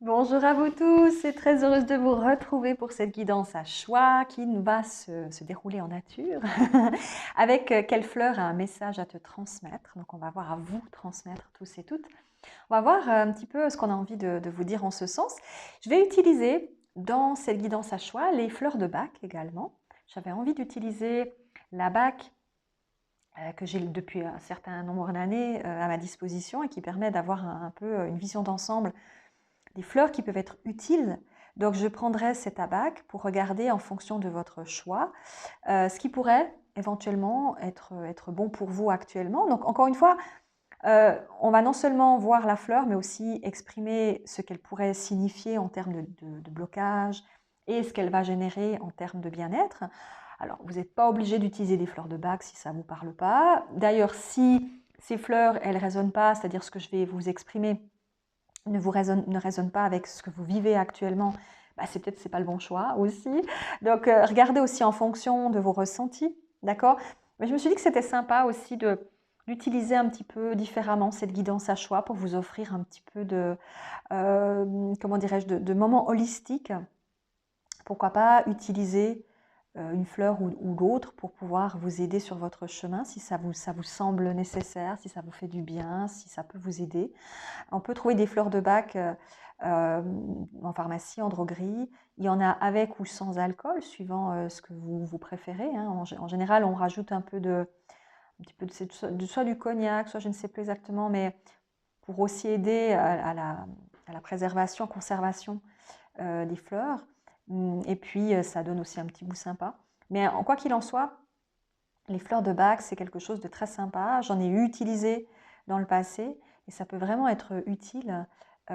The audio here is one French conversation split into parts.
Bonjour à vous tous, c'est très heureuse de vous retrouver pour cette guidance à choix qui va se dérouler en nature avec quelle fleur a un message à te transmettre. Donc on va voir à vous transmettre tous et toutes. On va voir un petit peu ce qu'on a envie de vous dire en ce sens. Je vais utiliser dans cette guidance à choix les fleurs de Bach également. J'avais envie d'utiliser la Bach que j'ai depuis un certain nombre d'années à ma disposition et qui permet d'avoir un peu une vision d'ensemble des fleurs qui peuvent être utiles. Donc je prendrai cet abac pour regarder en fonction de votre choix ce qui pourrait éventuellement être bon pour vous actuellement. Donc encore une fois, on va non seulement voir la fleur, mais aussi exprimer ce qu'elle pourrait signifier en termes de blocage et ce qu'elle va générer en termes de bien-être. Alors, vous n'êtes pas obligé d'utiliser des fleurs de bac si ça ne vous parle pas. D'ailleurs, si ces fleurs, elles ne résonnent pas, c'est-à-dire ce que je vais vous exprimer, ne résonne pas avec ce que vous vivez actuellement, bah, c'est peut-être c'est pas le bon choix aussi. Donc regardez aussi en fonction de vos ressentis, d'accord? Mais je me suis dit que c'était sympa aussi d'utiliser un petit peu différemment cette guidance à choix pour vous offrir un petit peu comment dirais-je, de moments holistiques. Pourquoi pas utiliser une fleur ou l'autre pour pouvoir vous aider sur votre chemin si ça vous semble nécessaire, si ça vous fait du bien, si ça peut vous aider. On peut trouver des fleurs de bac en pharmacie, en droguerie. Il y en a avec ou sans alcool, suivant ce que vous préférez. Hein. En général, on rajoute un petit peu soit du cognac, soit je ne sais plus exactement, mais pour aussi aider à la préservation, conservation des fleurs. Et puis, ça donne aussi un petit goût sympa. Mais quoi qu'il en soit, les fleurs de bac, c'est quelque chose de très sympa. J'en ai utilisé dans le passé et ça peut vraiment être utile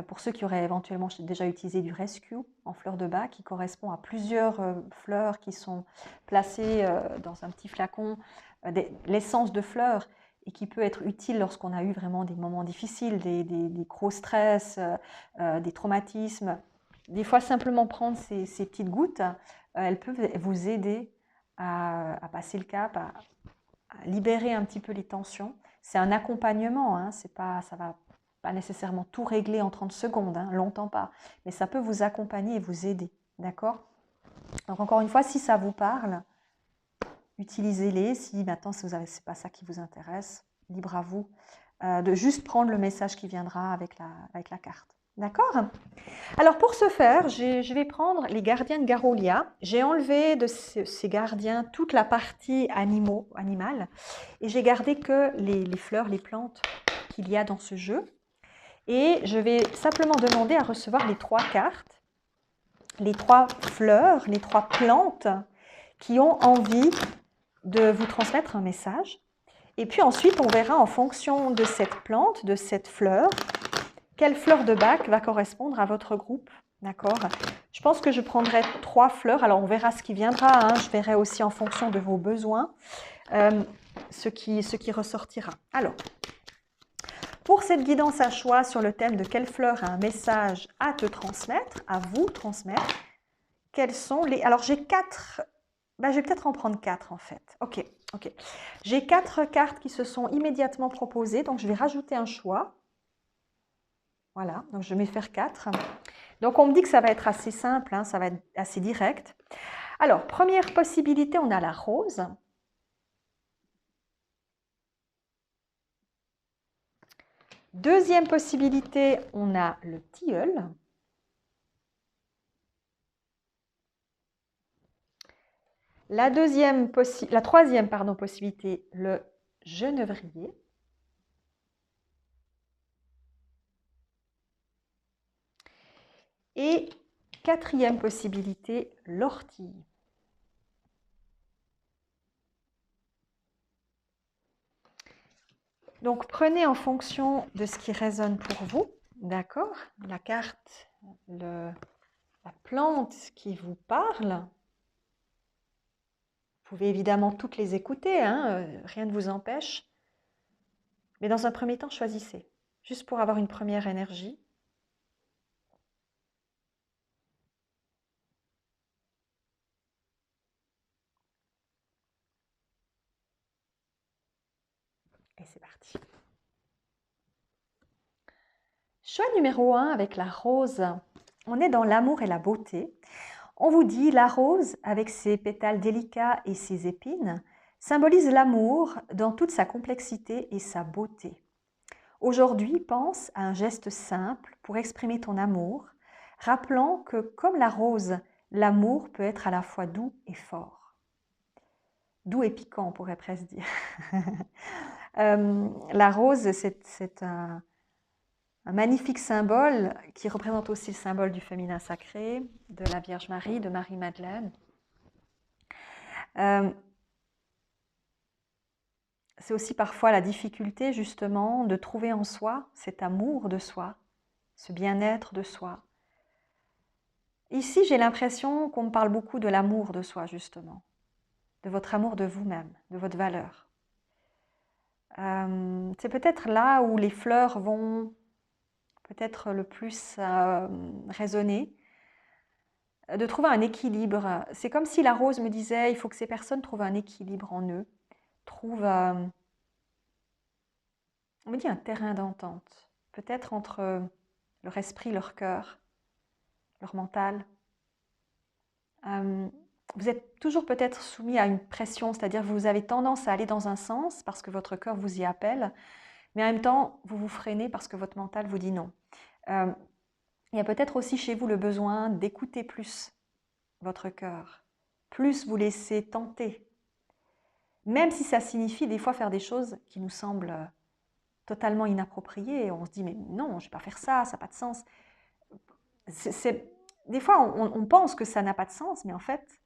pour ceux qui auraient éventuellement déjà utilisé du rescue en fleurs de bac qui correspond à plusieurs fleurs qui sont placées dans un petit flacon, l'essence de fleurs et qui peut être utile lorsqu'on a eu vraiment des moments difficiles, des gros stress, des traumatismes. Des fois, simplement prendre ces petites gouttes, elles peuvent vous aider à passer le cap, à libérer un petit peu les tensions. C'est un accompagnement, hein, c'est pas, ça va pas nécessairement tout régler en 30 secondes, hein, longtemps pas, mais ça peut vous accompagner et vous aider, d'accord? Donc encore une fois, si ça vous parle, utilisez-les. Si maintenant c'est pas ça qui vous intéresse, libre à vous de juste prendre le message qui viendra avec la carte. D'accord? Alors pour ce faire, je vais prendre les gardiens de Garolia. J'ai enlevé de ces gardiens toute la partie animale et j'ai gardé que les fleurs, les plantes qu'il y a dans ce jeu. Et je vais simplement demander à recevoir les 3 cartes, les 3 fleurs, les 3 plantes qui ont envie de vous transmettre un message. Et puis ensuite, on verra en fonction de cette plante, de cette fleur, quelle fleur de bac va correspondre à votre groupe. D'accord? Je pense que je prendrai 3 fleurs. Alors, on verra ce qui viendra. Hein. Je verrai aussi en fonction de vos besoins ce qui ressortira. Alors, pour cette guidance à choix sur le thème de quelle fleur a un message à te transmettre, à vous transmettre, quels sont les... Alors, j'ai 4... Ben, je vais peut-être en prendre 4 en fait. Ok. J'ai 4 cartes qui se sont immédiatement proposées. Donc, je vais rajouter un choix. Voilà, donc je vais faire 4. Donc on me dit que ça va être assez simple, hein, ça va être assez direct. Alors, première possibilité, on a la rose. Deuxième possibilité, on a le tilleul. La troisième possibilité, le genévrier. Et quatrième possibilité, l'ortie. Donc prenez en fonction de ce qui résonne pour vous, d'accord? La carte, la plante qui vous parle. Vous pouvez évidemment toutes les écouter, hein, rien ne vous empêche. Mais dans un premier temps, choisissez, juste pour avoir une première énergie. Et c'est parti. Choix numéro 1 avec la rose. On est dans l'amour et la beauté. On vous dit, la rose, avec ses pétales délicats et ses épines, symbolise l'amour dans toute sa complexité et sa beauté. Aujourd'hui, pense à un geste simple pour exprimer ton amour, rappelant que, comme la rose, l'amour peut être à la fois doux et fort. Doux et piquant, on pourrait presque dire. La rose, c'est un magnifique symbole qui représente aussi le symbole du féminin sacré, de la Vierge Marie, de Marie-Madeleine. C'est aussi parfois la difficulté justement de trouver en soi cet amour de soi, ce bien-être de soi. Ici, j'ai l'impression qu'on me parle beaucoup de l'amour de soi justement, de votre amour de vous-même, de votre valeur. C'est peut-être là où les fleurs vont peut-être le plus résonner, de trouver un équilibre. C'est comme si la rose me disait, il faut que ces personnes trouvent un équilibre en eux, trouvent, on me dit un terrain d'entente, peut-être entre leur esprit, leur cœur, leur mental. Vous êtes toujours peut-être soumis à une pression, c'est-à-dire que vous avez tendance à aller dans un sens parce que votre cœur vous y appelle, mais en même temps, vous vous freinez parce que votre mental vous dit non. Il y a peut-être aussi chez vous le besoin d'écouter plus votre cœur, plus vous laisser tenter, même si ça signifie des fois faire des choses qui nous semblent totalement inappropriées. On se dit, mais non, je ne vais pas faire ça, ça n'a pas de sens. Des fois, on pense que ça n'a pas de sens, mais en fait,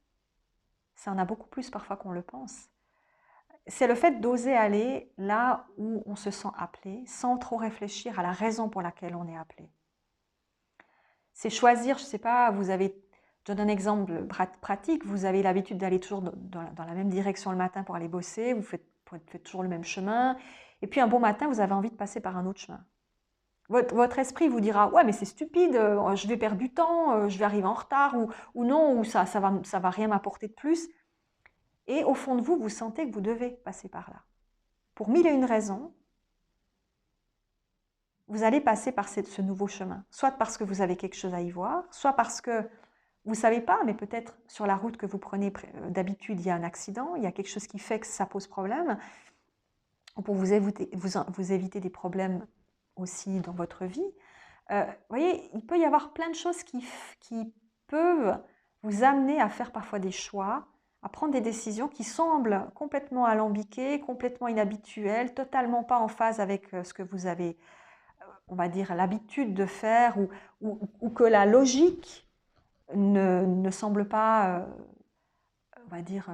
ça en a beaucoup plus parfois qu'on le pense. C'est le fait d'oser aller là où on se sent appelé, sans trop réfléchir à la raison pour laquelle on est appelé. C'est choisir, je ne sais pas, je donne un exemple pratique, vous avez l'habitude d'aller toujours dans la même direction le matin pour aller bosser, vous faites toujours le même chemin, et puis un bon matin, vous avez envie de passer par un autre chemin. Votre esprit vous dira, ouais, mais c'est stupide, je vais perdre du temps, je vais arriver en retard, ou non, ou ça va rien m'apporter de plus. Et au fond de vous, vous sentez que vous devez passer par là. Pour mille et une raisons, vous allez passer par ce nouveau chemin. Soit parce que vous avez quelque chose à y voir, soit parce que vous ne savez pas, mais peut-être sur la route que vous prenez d'habitude, il y a un accident, il y a quelque chose qui fait que ça pose problème. Pour vous éviter des problèmes aussi dans votre vie. Vous voyez, il peut y avoir plein de choses qui peuvent vous amener à faire parfois des choix, à prendre des décisions qui semblent complètement alambiquées, complètement inhabituelles, totalement pas en phase avec ce que vous avez, on va dire, l'habitude de faire, ou que la logique ne semble pas, on va dire,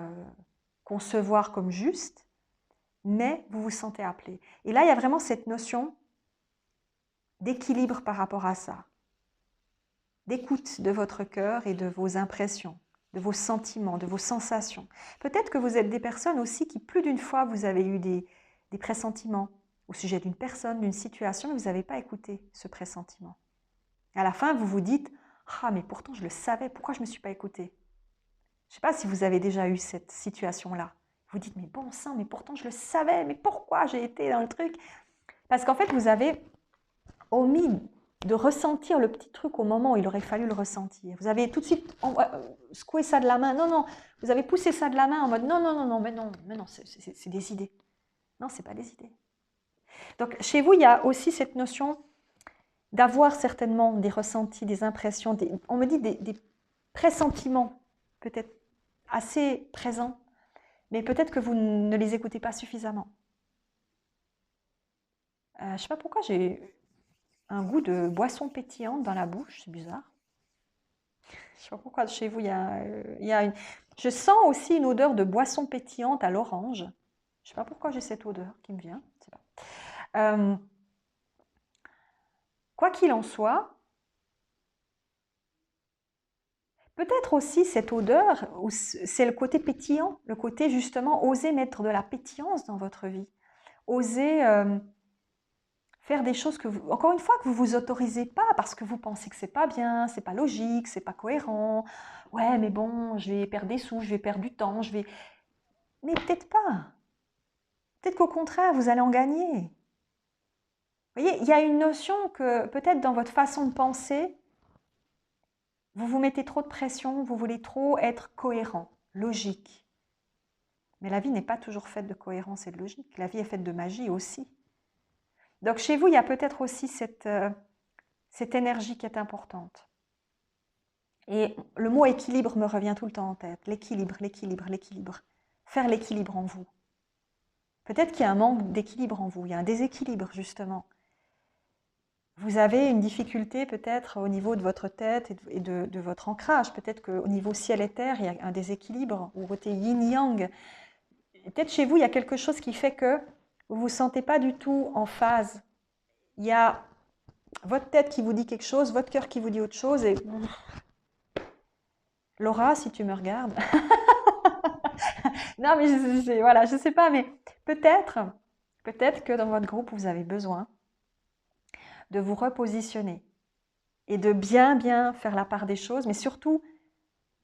concevoir comme juste, mais vous vous sentez appelé. Et là, il y a vraiment cette notion d'équilibre par rapport à ça, d'écoute de votre cœur et de vos impressions, de vos sentiments, de vos sensations. Peut-être que vous êtes des personnes aussi qui, plus d'une fois, vous avez eu des pressentiments au sujet d'une personne, d'une situation, mais vous n'avez pas écouté ce pressentiment. À la fin, vous vous dites « Ah, mais pourtant, je le savais, pourquoi je ne me suis pas écoutée ?» Je ne sais pas si vous avez déjà eu cette situation-là. Vous dites « Mais bon sang, mais pourtant, je le savais, mais pourquoi j'ai été dans le truc ?» Parce qu'en fait, vous avez omis de ressentir le petit truc au moment où il aurait fallu le ressentir. Vous avez tout de suite secoué ça de la main. Non, non, vous avez poussé ça de la main en mode non, non, non, non, mais non, c'est des idées. Non, ce n'est pas des idées. Donc, chez vous, il y a aussi cette notion d'avoir certainement des ressentis, des impressions, on me dit des pressentiments peut-être assez présents, mais peut-être que vous ne les écoutez pas suffisamment. Je ne sais pas pourquoi j'ai un goût de boisson pétillante dans la bouche, c'est bizarre. Je ne sais pas pourquoi chez vous, il y a une... Je sens aussi une odeur de boisson pétillante à l'orange. Je ne sais pas pourquoi j'ai cette odeur qui me vient. Je sais pas. Quoi qu'il en soit, peut-être aussi cette odeur, c'est le côté pétillant, le côté justement oser mettre de la pétillance dans votre vie. Oser faire des choses que vous, encore une fois, que vous vous autorisez pas parce que vous pensez que c'est pas bien, c'est pas logique, c'est pas cohérent. Ouais, mais bon, je vais perdre des sous, je vais perdre du temps, je vais... Mais peut-être pas. Peut-être qu'au contraire, vous allez en gagner. Vous voyez, il y a une notion que peut-être dans votre façon de penser, Vous vous mettez trop de pression, vous voulez trop être cohérent, logique. Mais la vie n'est pas toujours faite de cohérence et de logique. La vie est faite de magie aussi. Donc chez vous, il y a peut-être aussi cette énergie qui est importante. Et le mot équilibre me revient tout le temps en tête. L'équilibre, l'équilibre, l'équilibre. Faire l'équilibre en vous. Peut-être qu'il y a un manque d'équilibre en vous, il y a un déséquilibre justement. Vous avez une difficulté peut-être au niveau de votre tête et de votre ancrage. Peut-être qu'au niveau ciel et terre, il y a un déséquilibre, ou côté yin-yang. Peut-être chez vous, il y a quelque chose qui fait que vous ne vous sentez pas du tout en phase. Il y a votre tête qui vous dit quelque chose, votre cœur qui vous dit autre chose. Et Laura, si tu me regardes. Non, mais voilà, je ne sais pas, mais peut-être que dans votre groupe, vous avez besoin de vous repositionner et de bien faire la part des choses, mais surtout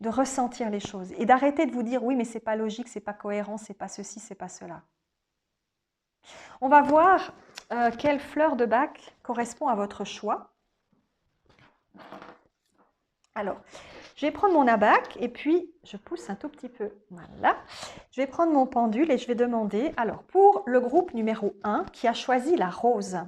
de ressentir les choses et d'arrêter de vous dire oui, mais c'est pas logique, c'est pas cohérent, c'est pas ceci, c'est pas cela. On va voir quelle fleur de bac correspond à votre choix. Alors, je vais prendre mon abac et puis je pousse un tout petit peu. Voilà. Je vais prendre mon pendule et je vais demander, alors pour le groupe numéro 1 qui a choisi la rose,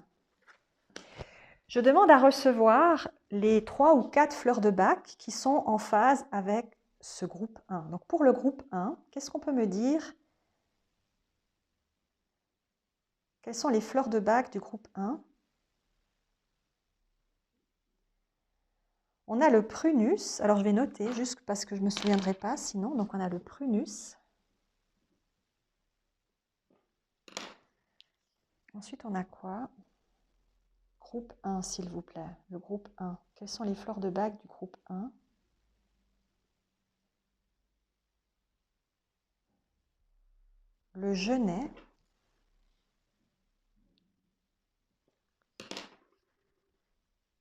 je demande à recevoir les 3 ou 4 fleurs de bac qui sont en phase avec ce groupe 1. Donc pour le groupe 1, qu'est-ce qu'on peut me dire? Quelles sont les fleurs de bac du groupe 1? On a le prunus. Alors je vais noter juste parce que je ne me souviendrai pas sinon. Donc on a le prunus. Ensuite on a quoi? Groupe 1 s'il vous plaît. Le groupe 1. Quelles sont les fleurs de bac du groupe 1? Le genêt.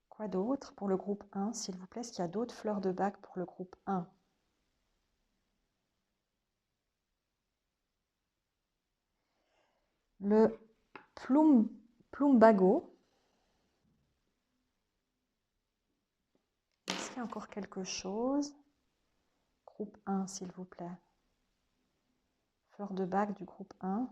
Quoi d'autre pour le groupe 1 s'il vous plaît? Est-ce qu'il y a d'autres fleurs de bac pour le groupe 1? Le plumbago. Est-ce qu'il y a encore quelque chose? Groupe 1, s'il vous plaît. Fleur de bac du groupe 1.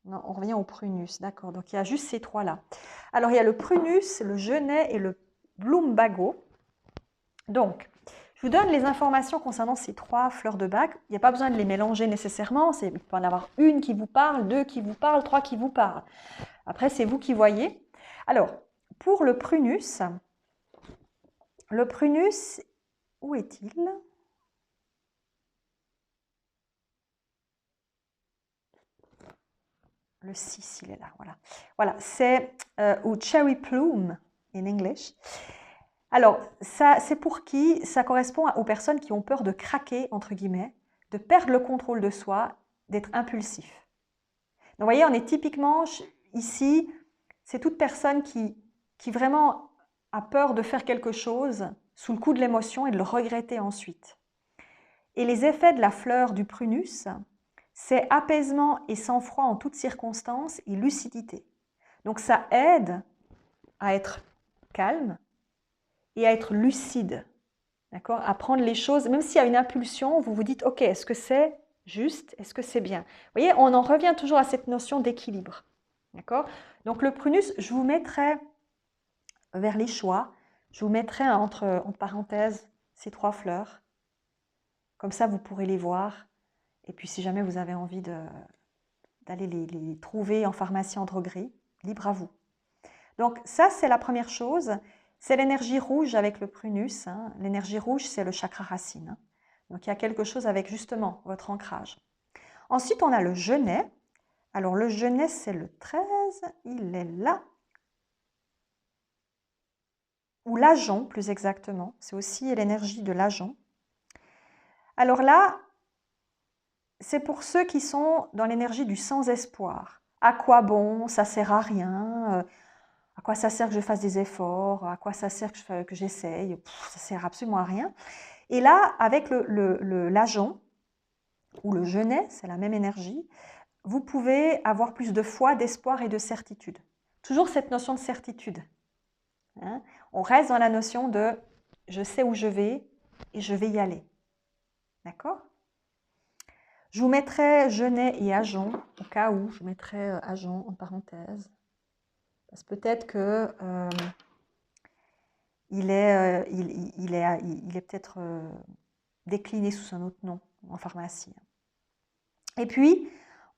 Non, on revient au prunus. D'accord, donc il y a juste ces trois-là. Alors, il y a le prunus, le genêt et le plumbago. Donc, je vous donne les informations concernant ces 3 fleurs de bac. Il n'y a pas besoin de les mélanger nécessairement. Il peut en avoir une qui vous parle, 2 qui vous parlent, 3 qui vous parlent. Après, c'est vous qui voyez. Alors, pour le prunus, où est-il? Le 6, il est là, voilà. Voilà, c'est ou cherry plume in English. Alors, ça, c'est pour qui? Ça correspond aux personnes qui ont peur de craquer, entre guillemets, de perdre le contrôle de soi, d'être impulsif. Donc, vous voyez, on est typiquement ici, c'est toute personne qui vraiment a peur de faire quelque chose sous le coup de l'émotion et de le regretter ensuite. Et les effets de la fleur du prunus, c'est apaisement et sang-froid en toutes circonstances et lucidité. Donc ça aide à être calme et à être lucide, d'accord? À prendre les choses, même s'il y a une impulsion, vous vous dites, ok, est-ce que c'est juste? Est-ce que c'est bien? Vous voyez, on en revient toujours à cette notion d'équilibre, d'accord? Donc le prunus, je vous mettrai vers les choix, je vous mettrai entre parenthèses ces 3 fleurs. Comme ça, vous pourrez les voir. Et puis, si jamais vous avez envie d'aller les trouver en pharmacie en droguerie, libre à vous. Donc, ça, c'est la première chose. C'est l'énergie rouge avec le prunus. Hein. L'énergie rouge, c'est le chakra racine. Hein. Donc, il y a quelque chose avec justement votre ancrage. Ensuite, on a le genêt. Alors, le genêt, c'est le 13. Il est là. Ou l'ajon, plus exactement. C'est aussi l'énergie de l'ajon. Alors là, c'est pour ceux qui sont dans l'énergie du sans-espoir. À quoi bon? Ça sert à rien. À quoi ça sert que je fasse des efforts? À quoi ça sert que j'essaye? Ça sert absolument à rien. Et là, avec l'ajon ou le genêt, c'est la même énergie, vous pouvez avoir plus de foi, d'espoir et de certitude. Toujours cette notion de certitude. Hein? On reste dans la notion de je sais où je vais et je vais y aller. D'accord? Je vous mettrai Genêt et Ajon, au cas où, je mettrai Ajon en parenthèse. Parce que peut-être que il est peut-être décliné sous un autre nom en pharmacie. Et puis,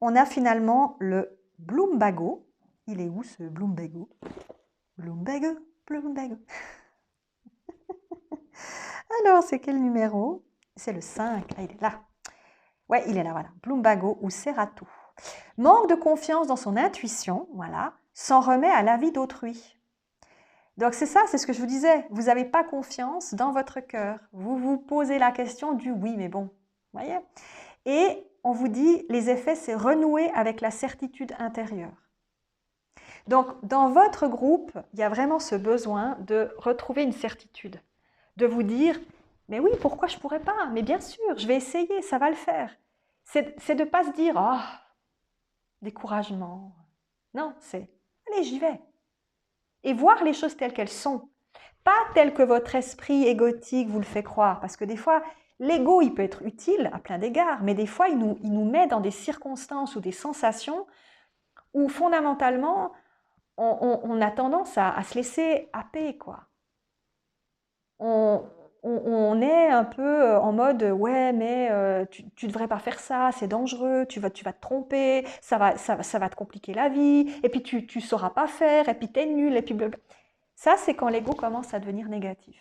on a finalement le Bloombago. Il est où ce Bloombago? Bloombago, Bloombago. Alors, c'est quel numéro? C'est le 5. Ah, il est là. Ouais, il est là, voilà. Bloombago ou Serato. Manque de confiance dans son intuition, voilà, s'en remet à l'avis d'autrui. Donc c'est ça, c'est ce que je vous disais. Vous n'avez pas confiance dans votre cœur. Vous vous posez la question du oui, mais bon. Voyez? Et on vous dit, les effets, c'est renouer avec la certitude intérieure. Donc, dans votre groupe, il y a vraiment ce besoin de retrouver une certitude, de vous dire, mais oui, pourquoi je ne pourrais pas? Mais bien sûr, je vais essayer, ça va le faire. C'est de ne pas se dire, oh, découragement. Non, c'est, allez, j'y vais. Et voir les choses telles qu'elles sont. Pas telles que votre esprit égotique vous le fait croire, parce que des fois, l'ego, il peut être utile à plein d'égards, mais des fois, il nous met dans des circonstances ou des sensations où fondamentalement, on a tendance à se laisser happer, quoi. On est un peu en mode, ouais, mais tu devrais pas faire ça, c'est dangereux, tu vas te tromper, ça va te compliquer la vie, et puis tu sauras pas faire, et puis t'es nul, et puis blablabla. Ça, c'est quand l'ego commence à devenir négatif.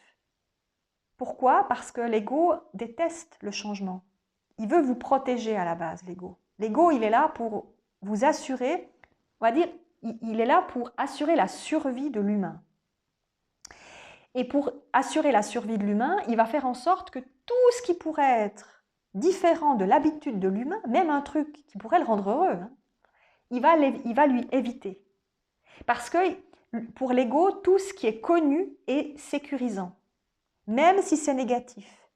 Pourquoi? Parce que l'ego déteste le changement. Il veut vous protéger à la base, l'ego. L'ego, il est là pour vous assurer, on va dire, il est là pour assurer la survie de l'humain. Et pour assurer la survie de l'humain, il va faire en sorte que tout ce qui pourrait être différent de l'habitude de l'humain, même un truc qui pourrait le rendre heureux, hein, il va lui éviter. Parce que pour l'ego, tout ce qui est connu est sécurisant, même si c'est négatif.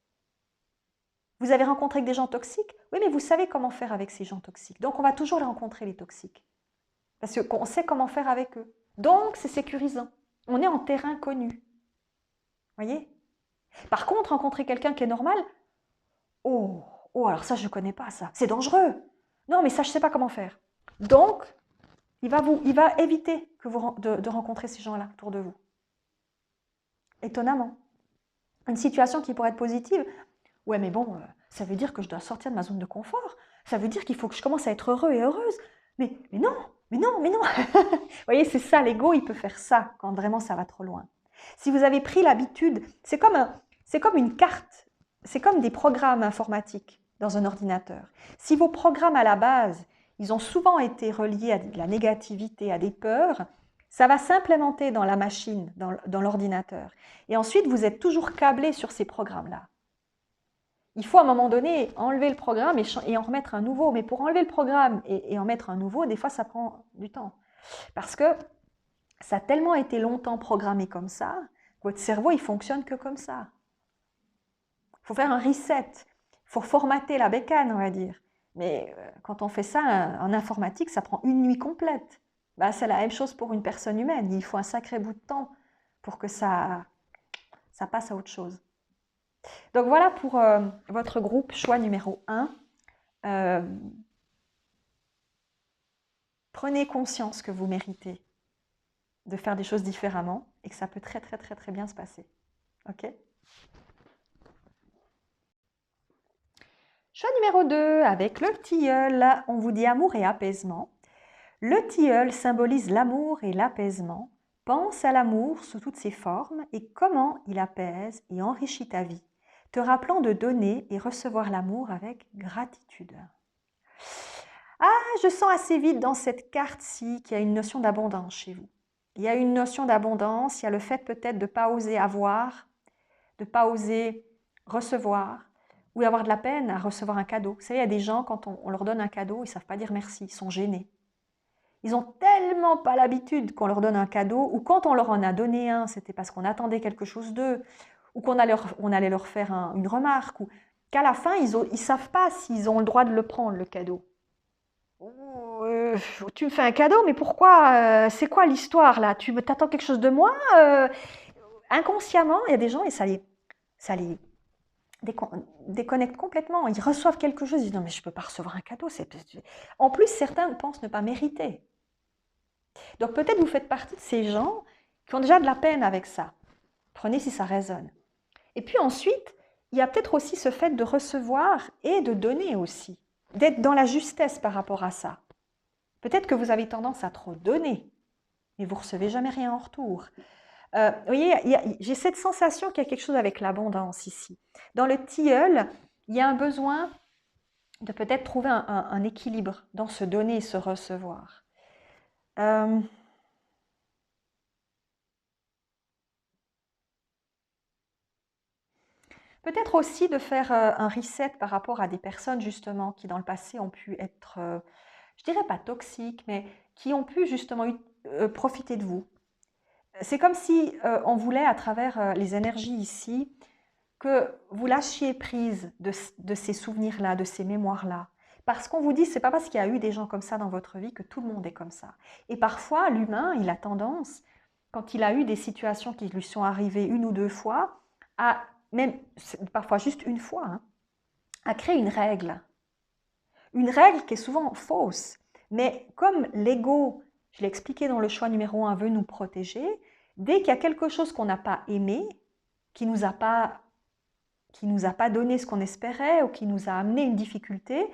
Vous avez rencontré des gens toxiques? Oui, mais vous savez comment faire avec ces gens toxiques. Donc, on va toujours les rencontrer, les toxiques. Parce qu'on sait comment faire avec eux. Donc, c'est sécurisant. On est en terrain connu. Voyez? Par contre, rencontrer quelqu'un qui est normal, oh, alors ça, je ne connais pas ça. C'est dangereux. Non, mais ça, je ne sais pas comment faire. Donc, il va éviter de rencontrer ces gens-là autour de vous. Étonnamment. Une situation qui pourrait être positive, ouais, mais bon, ça veut dire que je dois sortir de ma zone de confort. Ça veut dire qu'il faut que je commence à être heureux et heureuse. Mais non, mais non, mais non. Vous voyez, c'est ça, l'ego, il peut faire ça quand vraiment ça va trop loin. Si vous avez pris l'habitude, c'est comme une carte, c'est comme des programmes informatiques dans un ordinateur. Si vos programmes à la base, ils ont souvent été reliés à de la négativité, à des peurs, ça va s'implémenter dans la machine, dans l'ordinateur. Et ensuite, vous êtes toujours câblé sur ces programmes-là. Il faut à un moment donné enlever le programme et en remettre un nouveau. Mais pour enlever le programme et en mettre un nouveau, des fois, ça prend du temps. Parce que ça a tellement été longtemps programmé comme ça, votre cerveau, il fonctionne que comme ça. Il faut faire un reset. Il faut formater la bécane, on va dire. Mais quand on fait ça en informatique, ça prend une nuit complète. Bah, c'est la même chose pour une personne humaine. Il faut un sacré bout de temps pour que ça passe à autre chose. Donc voilà pour votre groupe, choix numéro 1. Prenez conscience que vous méritez de faire des choses différemment et que ça peut très très très très bien se passer. Ok? Choix numéro 2, avec le tilleul, là, on vous dit amour et apaisement. Le tilleul symbolise l'amour et l'apaisement. Pense à l'amour sous toutes ses formes et comment il apaise et enrichit ta vie, te rappelant de donner et recevoir l'amour avec gratitude. Ah, je sens assez vite dans cette carte-ci qu'il y a une notion d'abondance chez vous. Il y a une notion d'abondance, il y a le fait peut-être de ne pas oser avoir, de ne pas oser recevoir, ou avoir de la peine à recevoir un cadeau. Vous savez, il y a des gens, quand on leur donne un cadeau, ils ne savent pas dire merci, ils sont gênés. Ils n'ont tellement pas l'habitude qu'on leur donne un cadeau, ou quand on leur en a donné un, c'était parce qu'on attendait quelque chose d'eux, ou qu'on allait leur faire une remarque, ou qu'à la fin, ils ne savent pas s'ils ont le droit de le prendre, le cadeau. Tu me fais un cadeau, mais pourquoi? C'est quoi l'histoire là? Tu t'attends quelque chose de moi? Inconsciemment, il y a des gens, et ça y est, Ça les déconnecte complètement. Ils reçoivent quelque chose, ils disent non mais je ne peux pas recevoir un cadeau. En plus, certains pensent ne pas mériter. Donc peut-être vous faites partie de ces gens qui ont déjà de la peine avec ça. Prenez si ça résonne. Et puis ensuite, il y a peut-être aussi ce fait de recevoir et de donner aussi, d'être dans la justesse par rapport à ça. Peut-être que vous avez tendance à trop donner, mais vous ne recevez jamais rien en retour. Vous voyez, j'ai cette sensation qu'il y a quelque chose avec l'abondance ici. Dans le tilleul, il y a un besoin de peut-être trouver un équilibre dans se donner et se recevoir. Peut-être aussi de faire un reset par rapport à des personnes justement qui dans le passé ont pu être, je dirais pas toxiques, mais qui ont pu justement profiter de vous. C'est comme si on voulait à travers les énergies ici que vous lâchiez prise de ces souvenirs-là, de ces mémoires-là. Parce qu'on vous dit, c'est pas parce qu'il y a eu des gens comme ça dans votre vie que tout le monde est comme ça. Et parfois, l'humain, il a tendance, quand il a eu des situations qui lui sont arrivées une ou deux fois, à, même parfois juste une fois, hein, à créer une règle. Une règle qui est souvent fausse. Mais comme l'ego, je l'ai expliqué dans le choix numéro 1, veut nous protéger, dès qu'il y a quelque chose qu'on n'a pas aimé, qui nous a pas donné ce qu'on espérait ou qui nous a amené une difficulté,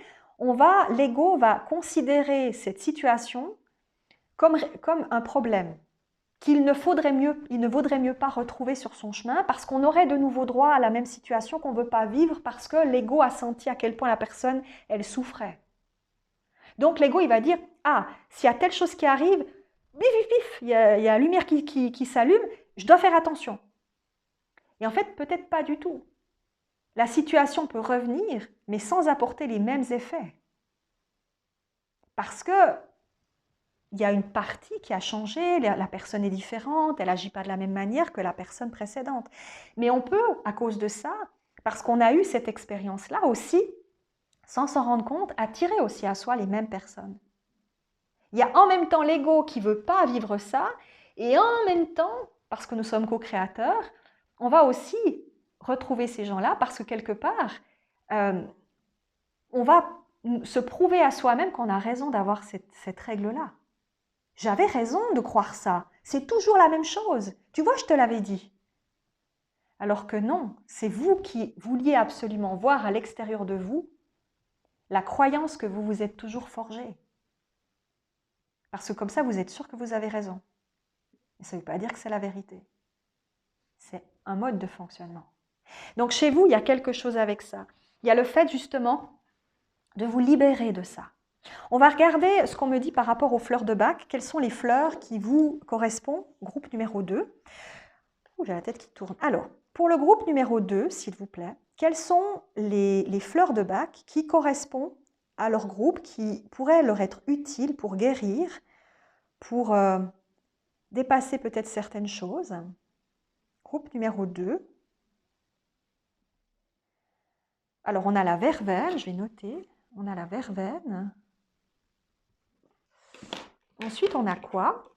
l'ego va considérer cette situation comme un problème qu'il ne vaudrait mieux pas retrouver sur son chemin parce qu'on aurait de nouveau droit à la même situation qu'on ne veut pas vivre parce que l'ego a senti à quel point la personne, elle souffrait. Donc l'ego, il va dire, ah, s'il y a telle chose qui arrive, bif, bif, bif, il y a la lumière qui s'allume, je dois faire attention. Et en fait, peut-être pas du tout. La situation peut revenir, mais sans apporter les mêmes effets. Parce que il y a une partie qui a changé, la personne est différente, elle n'agit pas de la même manière que la personne précédente. Mais on peut, à cause de ça, parce qu'on a eu cette expérience-là aussi, sans s'en rendre compte, attirer aussi à soi les mêmes personnes. Il y a en même temps l'ego qui ne veut pas vivre ça, et en même temps, parce que nous sommes co-créateurs, on va aussi retrouver ces gens-là parce que quelque part, on va se prouver à soi-même qu'on a raison d'avoir cette règle-là. J'avais raison de croire ça. C'est toujours la même chose. Tu vois, je te l'avais dit. Alors que non, c'est vous qui vouliez absolument voir à l'extérieur de vous la croyance que vous vous êtes toujours forgée. Parce que comme ça, vous êtes sûr que vous avez raison. Mais ça ne veut pas dire que c'est la vérité. C'est un mode de fonctionnement. Donc chez vous, il y a quelque chose avec ça. Il y a le fait justement de vous libérer de ça. On va regarder ce qu'on me dit par rapport aux fleurs de bac. Quelles sont les fleurs qui vous correspondent? Groupe numéro 2. J'ai la tête qui tourne. Alors, pour le groupe numéro 2, s'il vous plaît, quelles sont les fleurs de bac qui correspondent à leur groupe, qui pourraient leur être utiles pour guérir, pour dépasser peut-être certaines choses? Groupe numéro 2. Alors, on a la verveine, je vais noter. On a la verveine. Ensuite, on a quoi?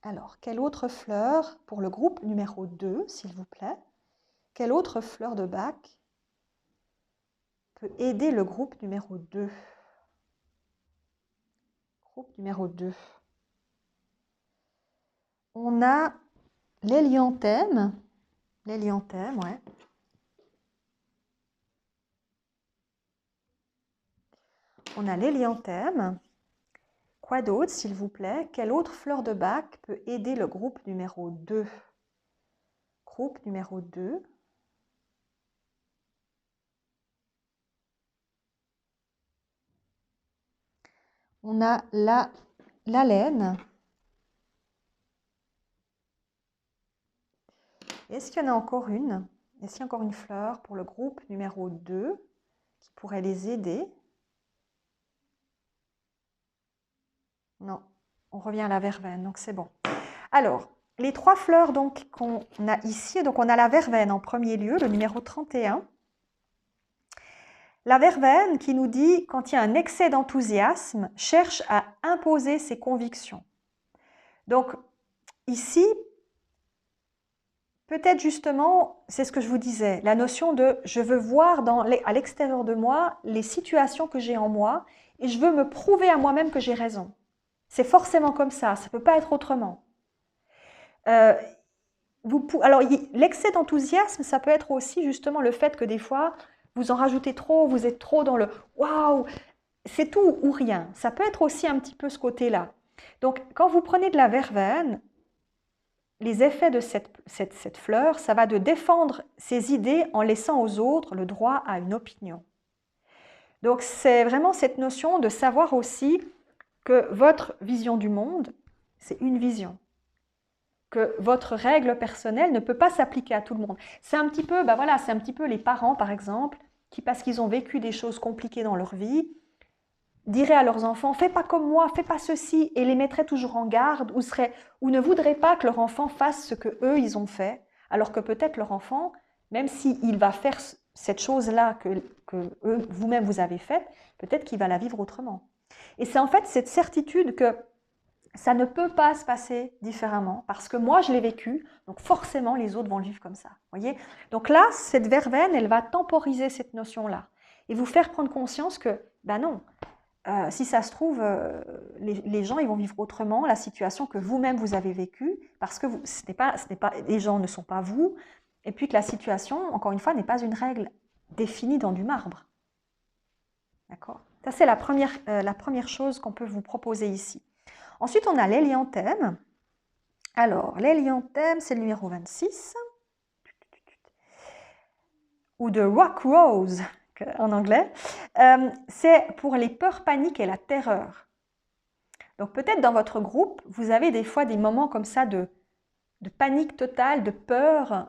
Alors, quelle autre fleur pour le groupe numéro 2, s'il vous plaît? Quelle autre fleur de bac peut aider le groupe numéro 2? Groupe numéro 2. On a l'hélianthème. L'hélianthème, ouais. On a l'hélianthème. Quoi d'autre, s'il vous plaît? Quelle autre fleur de bac peut aider le groupe numéro 2? Groupe numéro 2. On a la laine. Est-ce qu'il y en a encore une? Est-ce qu'il y a encore une fleur pour le groupe numéro 2 qui pourrait les aider? Non, on revient à la verveine, donc c'est bon. Alors, les trois fleurs donc qu'on a ici, donc on a la verveine en premier lieu, le numéro 31. La verveine qui nous dit, quand il y a un excès d'enthousiasme, cherche à imposer ses convictions. Donc, ici, peut-être justement, c'est ce que je vous disais, la notion de je veux voir à l'extérieur de moi les situations que j'ai en moi et je veux me prouver à moi-même que j'ai raison. C'est forcément comme ça ne peut pas être autrement. Alors, l'excès d'enthousiasme, ça peut être aussi justement le fait que des fois, vous en rajoutez trop, vous êtes trop dans le « waouh », c'est tout ou rien. Ça peut être aussi un petit peu ce côté-là. Donc, quand vous prenez de la verveine, les effets de cette fleur, ça va de défendre ses idées en laissant aux autres le droit à une opinion. Donc, c'est vraiment cette notion de savoir aussi que votre vision du monde, c'est une vision. Que votre règle personnelle ne peut pas s'appliquer à tout le monde. C'est un petit peu, c'est un petit peu les parents, par exemple, qui, parce qu'ils ont vécu des choses compliquées dans leur vie, diraient à leurs enfants « fais pas comme moi, fais pas ceci » et les mettraient toujours en garde ou ne voudraient pas que leur enfant fasse ce que eux ils ont fait, alors que peut-être leur enfant, même s'il va faire cette chose-là que vous-même vous avez faite, peut-être qu'il va la vivre autrement. Et c'est en fait cette certitude que ça ne peut pas se passer différemment parce que moi, je l'ai vécu, donc forcément, les autres vont le vivre comme ça. Voyez? Donc là, cette verveine, elle va temporiser cette notion-là et vous faire prendre conscience que, ben non, si ça se trouve, les gens, ils vont vivre autrement la situation que vous-même, vous avez vécue parce que les gens ne sont pas vous et puis que la situation, encore une fois, n'est pas une règle définie dans du marbre. D'accord? Ça, c'est la première chose qu'on peut vous proposer ici. Ensuite, on a l'hélianthème. Alors, l'hélianthème, c'est le numéro 26. Ou de rock rose, en anglais. C'est pour les peurs, paniques et la terreur. Donc, peut-être dans votre groupe, vous avez des fois des moments comme ça de panique totale, de peur,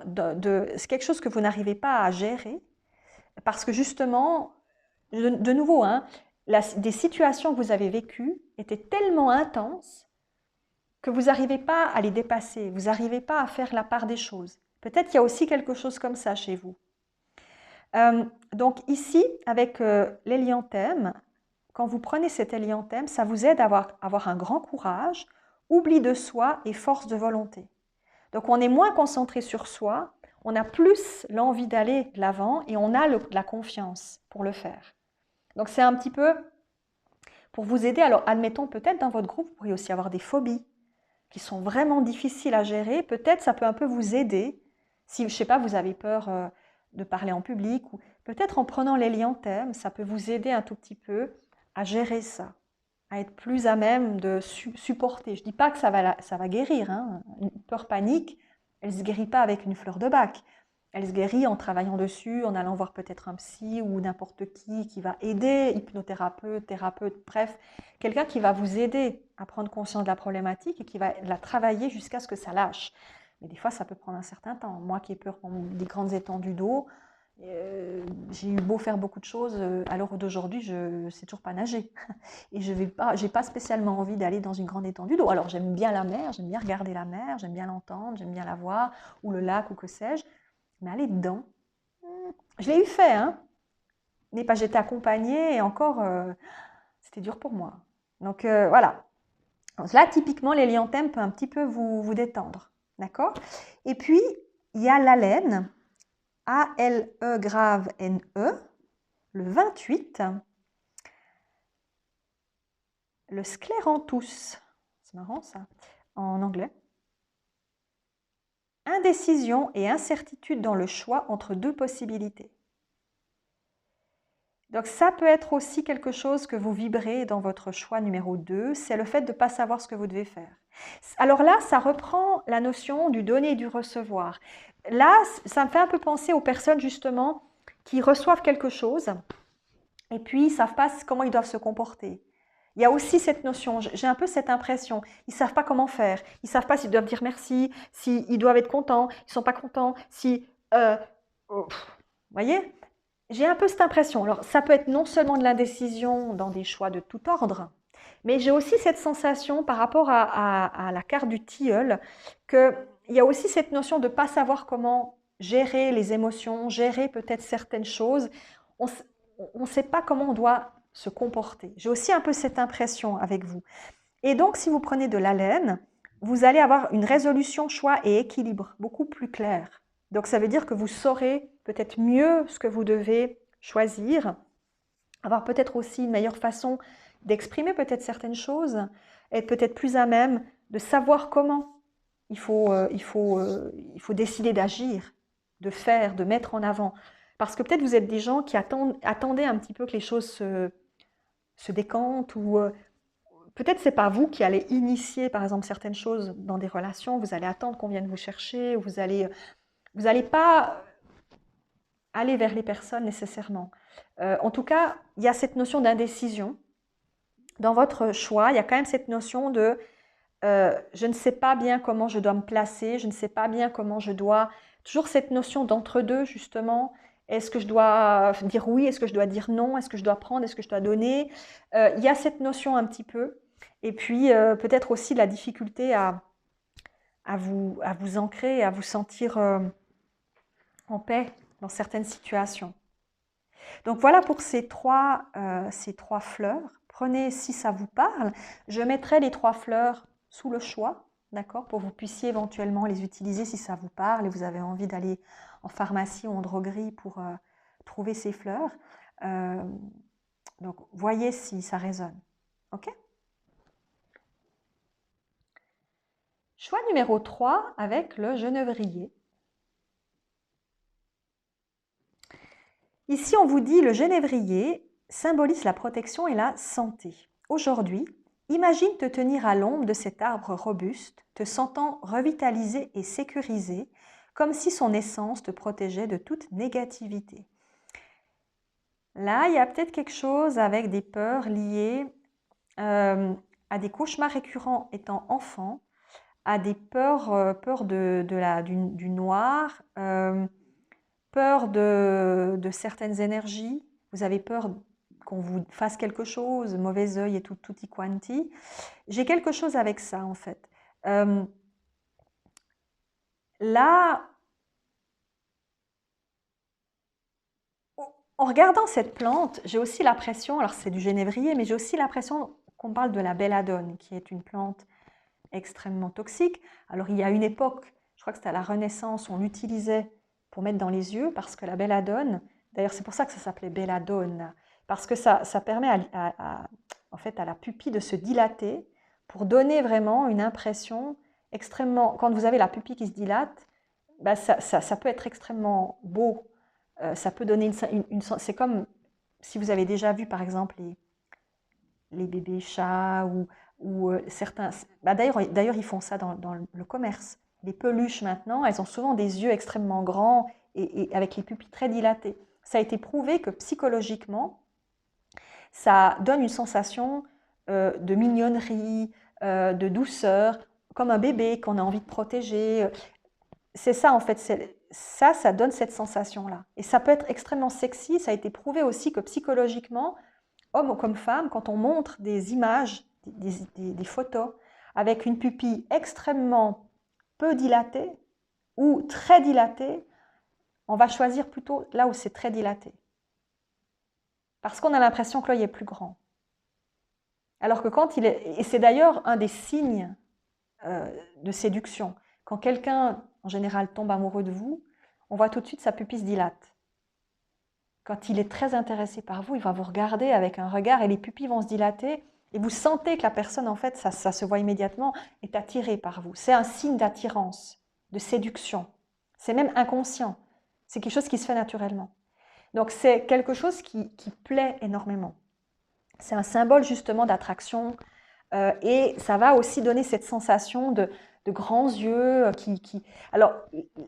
c'est quelque chose que vous n'arrivez pas à gérer. Parce que justement, de nouveau, des situations que vous avez vécues étaient tellement intenses que vous n'arrivez pas à les dépasser, vous n'arrivez pas à faire la part des choses. Peut-être qu'il y a aussi quelque chose comme ça chez vous. Donc ici, avec l'hélianthème, quand vous prenez cet hélianthème, ça vous aide à avoir un grand courage, oubli de soi et force de volonté. Donc on est moins concentré sur soi, on a plus l'envie d'aller de l'avant et on a la confiance pour le faire. Donc c'est un petit peu pour vous aider. Alors admettons peut-être dans votre groupe, vous pourriez aussi avoir des phobies qui sont vraiment difficiles à gérer. Peut-être ça peut un peu vous aider si, je ne sais pas, vous avez peur de parler en public ou peut-être en prenant l'hélianthème, ça peut vous aider un tout petit peu à gérer ça, à être plus à même de supporter. Je ne dis pas que ça va guérir. Une peur panique, elle ne se guérit pas avec une fleur de bac. Elle se guérit en travaillant dessus, en allant voir peut-être un psy ou n'importe qui va aider, hypnothérapeute, thérapeute, bref, quelqu'un qui va vous aider à prendre conscience de la problématique et qui va la travailler jusqu'à ce que ça lâche. Mais des fois, ça peut prendre un certain temps. Moi qui ai peur des grandes étendues d'eau, j'ai eu beau faire beaucoup de choses, à l'heure d'aujourd'hui, je ne sais toujours pas nager. Et je n'ai pas spécialement envie d'aller dans une grande étendue d'eau. Alors j'aime bien la mer, j'aime bien regarder la mer, j'aime bien l'entendre, j'aime bien la voir, ou le lac, ou que sais-je. Mais aller dedans, je l'ai eu fait, mais pas j'étais accompagnée et encore, c'était dur pour moi. Donc voilà. Donc, là, typiquement, l'hélianthème peut un petit peu vous détendre. D'accord? Et puis, il y a l'haleine, A-L-E grave N-E, le 28, le scléranthus, c'est marrant ça, en anglais. Indécision et incertitude dans le choix entre deux possibilités. Donc ça peut être aussi quelque chose que vous vibrez dans votre choix numéro 2, c'est le fait de ne pas savoir ce que vous devez faire. Alors là, ça reprend la notion du donner et du recevoir. Là, ça me fait un peu penser aux personnes justement qui reçoivent quelque chose et puis ils ne savent pas comment ils doivent se comporter. Il y a aussi cette notion, j'ai un peu cette impression, ils ne savent pas comment faire, ils ne savent pas s'ils doivent dire merci, s'ils doivent être contents, ils ne sont pas contents, vous voyez ? J'ai un peu cette impression. Alors, ça peut être non seulement de l'indécision dans des choix de tout ordre, mais j'ai aussi cette sensation par rapport à la carte du tilleul qu'il y a aussi cette notion de ne pas savoir comment gérer les émotions, gérer peut-être certaines choses. On ne sait pas comment on doit se comporter. J'ai aussi un peu cette impression avec vous. Et donc, si vous prenez de l'haleine, vous allez avoir une résolution, choix et équilibre beaucoup plus clair. Donc ça veut dire que vous saurez peut-être mieux ce que vous devez choisir, avoir peut-être aussi une meilleure façon d'exprimer peut-être certaines choses, être peut-être plus à même de savoir comment il faut décider d'agir, de faire, de mettre en avant. Parce que peut-être vous êtes des gens qui attendaient un petit peu que les choses se décantent ou peut-être c'est pas vous qui allez initier par exemple certaines choses dans des relations, vous allez attendre qu'on vienne vous chercher, ou vous allez pas aller vers les personnes nécessairement. En tout cas, il y a cette notion d'indécision. Dans votre choix, il y a quand même cette notion de je ne sais pas bien comment je dois me placer, je ne sais pas bien comment je dois... Toujours cette notion d'entre-deux, justement. Est-ce que je dois dire oui? Est-ce que je dois dire non? Est-ce que je dois prendre? Est-ce que je dois donner? Il y a cette notion un petit peu. Et puis, peut-être aussi la difficulté à vous ancrer, à vous sentir en paix dans certaines situations. Donc voilà pour ces trois fleurs. Prenez si ça vous parle. Je mettrai les 3 fleurs sous le choix, d'accord, pour que vous puissiez éventuellement les utiliser si ça vous parle et vous avez envie d'aller en pharmacie ou en droguerie pour trouver ces fleurs. Donc voyez si ça résonne. Ok? Choix numéro 3 avec le genévrier. Ici, on vous dit le genévrier symbolise la protection et la santé. Aujourd'hui, imagine te tenir à l'ombre de cet arbre robuste, te sentant revitalisé et sécurisé, comme si son essence te protégeait de toute négativité. Là, il y a peut-être quelque chose avec des peurs liées à des cauchemars récurrents étant enfant, à des peurs du noir, peur de certaines énergies, vous avez peur qu'on vous fasse quelque chose, mauvais œil et tutti quanti. J'ai quelque chose avec ça en fait. Là, en regardant cette plante, j'ai aussi l'impression, alors c'est du genévrier, mais j'ai aussi l'impression qu'on parle de la belladone, qui est une plante extrêmement toxique. Alors il y a une époque, je crois que c'était à la Renaissance, on l'utilisait pour mettre dans les yeux, parce que la belladone, d'ailleurs c'est pour ça que ça s'appelait belladone, parce que ça permet en fait, à la pupille de se dilater pour donner vraiment une impression extrêmement... Quand vous avez la pupille qui se dilate, bah ça peut être extrêmement beau. Ça peut donner c'est comme si vous avez déjà vu par exemple les bébés chats ou certains... Bah d'ailleurs, ils font ça dans le commerce. Les peluches maintenant, elles ont souvent des yeux extrêmement grands et avec les pupilles très dilatées. Ça a été prouvé que psychologiquement, ça donne une sensation de mignonnerie, de douceur, comme un bébé qu'on a envie de protéger. C'est ça en fait, ça donne cette sensation-là. Et ça peut être extrêmement sexy, ça a été prouvé aussi que psychologiquement, homme comme femme, quand on montre des images, des photos, avec une pupille extrêmement peu dilatée ou très dilatée, on va choisir plutôt là où c'est très dilaté. Parce qu'on a l'impression que l'œil est plus grand. Alors que quand il est... Et c'est d'ailleurs un des signes de séduction. Quand quelqu'un, en général, tombe amoureux de vous, on voit tout de suite sa pupille se dilate. Quand il est très intéressé par vous, il va vous regarder avec un regard et les pupilles vont se dilater et vous sentez que la personne, en fait, ça se voit immédiatement, est attirée par vous. C'est un signe d'attirance, de séduction. C'est même inconscient. C'est quelque chose qui se fait naturellement. Donc c'est quelque chose qui plaît énormément. C'est un symbole justement d'attraction et ça va aussi donner cette sensation de grands yeux Alors,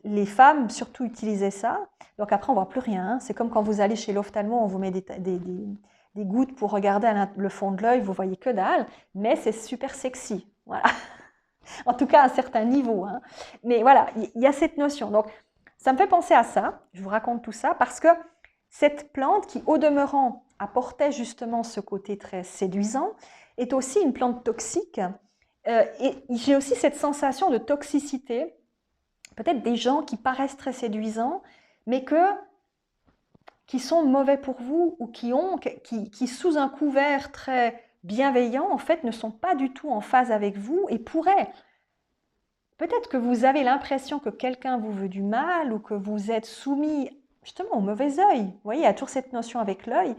les femmes surtout utilisaient ça. Donc après, on ne voit plus rien. C'est comme quand vous allez chez l'ophtalmo, on vous met des gouttes pour regarder le fond de l'œil, vous voyez que dalle, mais c'est super sexy. Voilà. En tout cas, à un certain niveau. Hein. Mais voilà, il y a cette notion. Donc, ça me fait penser à ça. Je vous raconte tout ça parce que cette plante qui, au demeurant, apportait justement ce côté très séduisant, est aussi une plante toxique. Et j'ai aussi cette sensation de toxicité, peut-être des gens qui paraissent très séduisants, mais qui sont mauvais pour vous ou qui sous un couvert très bienveillant, en fait, ne sont pas du tout en phase avec vous et pourraient peut-être que vous avez l'impression que quelqu'un vous veut du mal ou que vous êtes soumis justement au mauvais œil. Vous voyez, il y a toujours cette notion avec l'œil.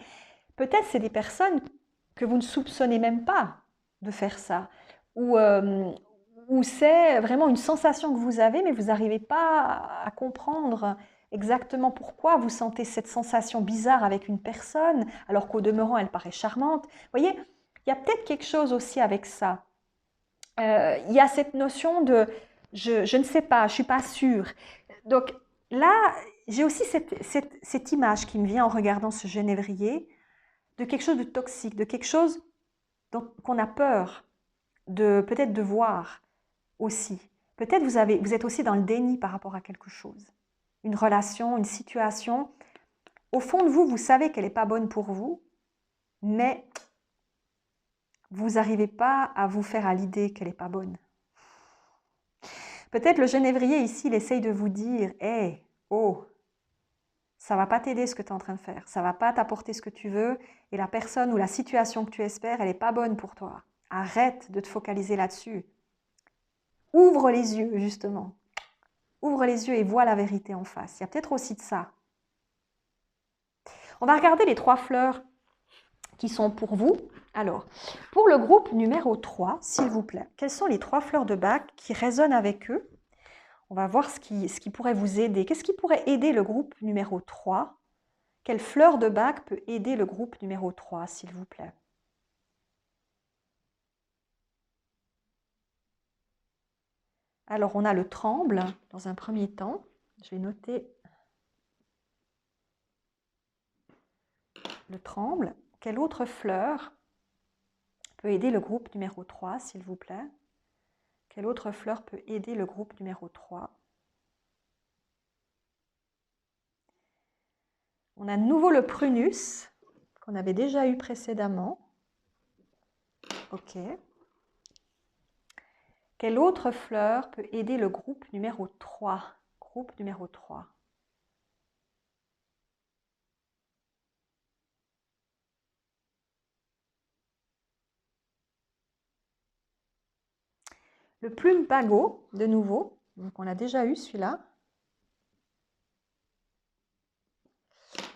Peut-être c'est des personnes que vous ne soupçonnez même pas de faire ça. Ou c'est vraiment une sensation que vous avez, mais vous n'arrivez pas à comprendre exactement pourquoi vous sentez cette sensation bizarre avec une personne, alors qu'au demeurant, elle paraît charmante. Vous voyez, il y a peut-être quelque chose aussi avec ça. Il y a cette notion de je ne sais pas, je ne suis pas sûre. Donc là, j'ai aussi cette image qui me vient en regardant ce genévrier de quelque chose de toxique, de quelque chose qu'on a peur de peut-être de voir aussi. Peut-être vous êtes aussi dans le déni par rapport à quelque chose. Une relation, une situation. Au fond de vous, vous savez qu'elle n'est pas bonne pour vous, mais vous n'arrivez pas à vous faire à l'idée qu'elle n'est pas bonne. Peut-être le genévrier ici, il essaye de vous dire « Hey, oh, ça ne va pas t'aider ce que tu es en train de faire, ça ne va pas t'apporter ce que tu veux, et la personne ou la situation que tu espères, elle n'est pas bonne pour toi. Arrête de te focaliser là-dessus. Ouvre les yeux, justement. Ouvre les yeux et vois la vérité en face. Il y a peut-être aussi de ça. » On va regarder les 3 fleurs qui sont pour vous. Alors, pour le groupe numéro 3, s'il vous plaît, quelles sont les 3 fleurs de bac qui résonnent avec eux? On va voir ce qui pourrait vous aider. Qu'est-ce qui pourrait aider le groupe numéro 3? Quelle fleur de bac peut aider le groupe numéro 3, s'il vous plaît? Alors, on a le tremble dans un premier temps. Je vais noter le tremble. Quelle autre fleur peut aider le groupe numéro 3, s'il vous plaît? Quelle autre fleur peut aider le groupe numéro 3? On a de nouveau le prunus, qu'on avait déjà eu précédemment. Ok. Quelle autre fleur peut aider le groupe numéro 3? Groupe numéro 3. Le plume-pago, de nouveau. Donc, on l'a déjà eu celui-là.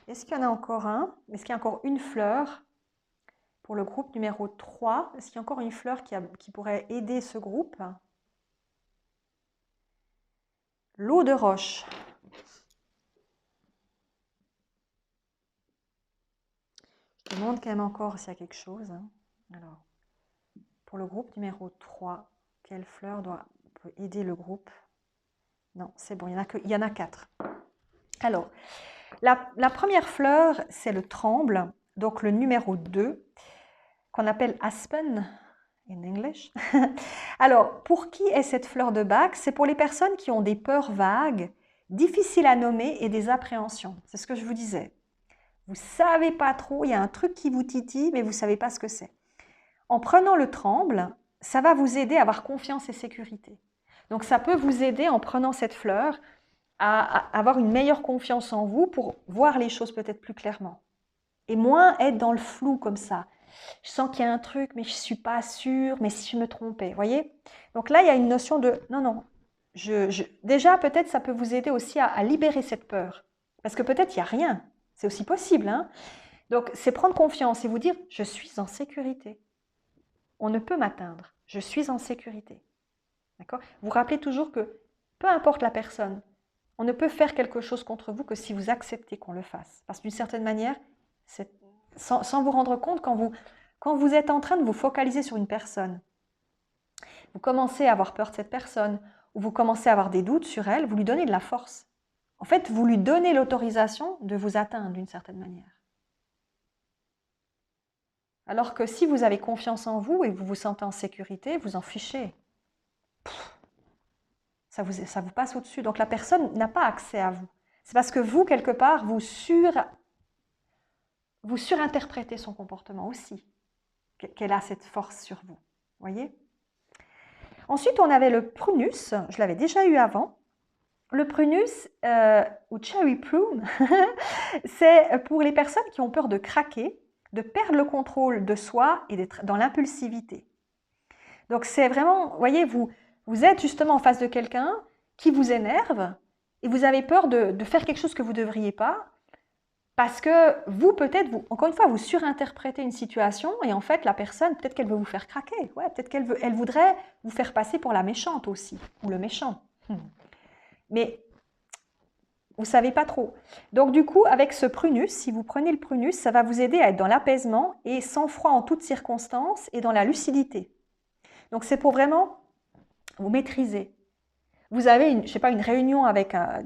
Est-ce qu'il y en a encore un? Est-ce qu'il y a encore une fleur pour le groupe numéro 3? Est-ce qu'il y a encore une fleur qui pourrait aider ce groupe? L'eau de roche. Je demande quand même encore s'il y a quelque chose. Alors, pour le groupe numéro 3, quelle fleur peut aider le groupe? Non, c'est bon, il y en a 4. Alors, la première fleur, c'est le tremble, donc le numéro 2, qu'on appelle aspen in English. Alors, pour qui est cette fleur de bac? C'est pour les personnes qui ont des peurs vagues, difficiles à nommer et des appréhensions. C'est ce que je vous disais. Vous ne savez pas trop, il y a un truc qui vous titille, mais vous ne savez pas ce que c'est. En prenant le tremble, ça va vous aider à avoir confiance et sécurité. Donc, ça peut vous aider en prenant cette fleur à avoir une meilleure confiance en vous pour voir les choses peut-être plus clairement. Et moins être dans le flou comme ça. Je sens qu'il y a un truc, mais je ne suis pas sûre, mais si je me trompais, voyez? Donc là, il y a une notion de non, non. Déjà, peut-être, ça peut vous aider aussi à libérer cette peur. Parce que peut-être, il n'y a rien. C'est aussi possible. Hein? Donc, c'est prendre confiance et vous dire, je suis en sécurité. On ne peut m'atteindre. Je suis en sécurité. D'accord? Vous rappelez toujours que, peu importe la personne, on ne peut faire quelque chose contre vous que si vous acceptez qu'on le fasse. Parce que d'une certaine manière, sans vous rendre compte, quand vous êtes en train de vous focaliser sur une personne, vous commencez à avoir peur de cette personne, ou vous commencez à avoir des doutes sur elle, vous lui donnez de la force. En fait, vous lui donnez l'autorisation de vous atteindre d'une certaine manière. Alors que si vous avez confiance en vous et que vous vous sentez en sécurité, vous en fichez. Ça vous passe au-dessus. Donc la personne n'a pas accès à vous. C'est parce que vous, quelque part, vous surinterprétez son comportement aussi, qu'elle a cette force sur vous. Voyez? Ensuite, on avait le prunus, je l'avais déjà eu avant. Le prunus, ou cherry plum, c'est pour les personnes qui ont peur de craquer, de perdre le contrôle de soi et d'être dans l'impulsivité. Donc c'est vraiment, voyez, vous Vous êtes justement en face de quelqu'un qui vous énerve et vous avez peur de faire quelque chose que vous ne devriez pas parce que vous, peut-être, encore une fois, vous surinterprétez une situation et en fait, la personne, peut-être qu'elle veut vous faire craquer. Ouais, peut-être elle voudrait vous faire passer pour la méchante aussi, ou le méchant. Mais vous ne savez pas trop. Donc du coup, avec ce prunus, si vous prenez le prunus, ça va vous aider à être dans l'apaisement et sans froid en toutes circonstances et dans la lucidité. Donc c'est pour vraiment vous maîtriser. Vous avez, je sais pas, une réunion avec un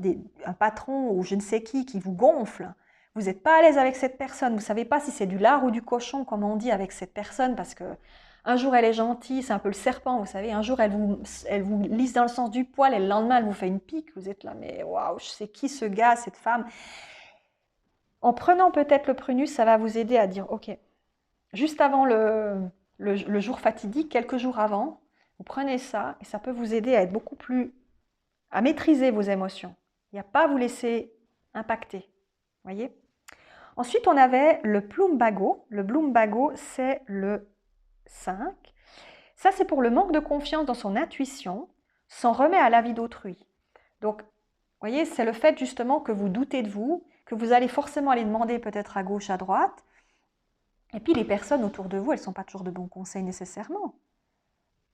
patron ou je ne sais qui vous gonfle. Vous n'êtes pas à l'aise avec cette personne. Vous ne savez pas si c'est du lard ou du cochon, comme on dit, avec cette personne, parce que un jour elle est gentille, c'est un peu le serpent, vous savez. Un jour elle vous lisse dans le sens du poil et le lendemain elle vous fait une pique. Vous êtes là, mais waouh, c'est qui ce gars, cette femme? En prenant peut-être le prunus, ça va vous aider à dire, ok, juste avant le jour fatidique, quelques jours avant, vous prenez ça et ça peut vous aider à être beaucoup plus à maîtriser vos émotions et à ne pas vous laisser impacter. Voyez. Ensuite, on avait le plumbago. Le plumbago, c'est le 5. Ça, c'est pour le manque de confiance dans son intuition, s'en remet à l'avis d'autrui. Donc, voyez, c'est le fait justement que vous doutez de vous, que vous allez forcément aller demander peut-être à gauche, à droite. Et puis, les personnes autour de vous, elles ne sont pas toujours de bons conseils nécessairement.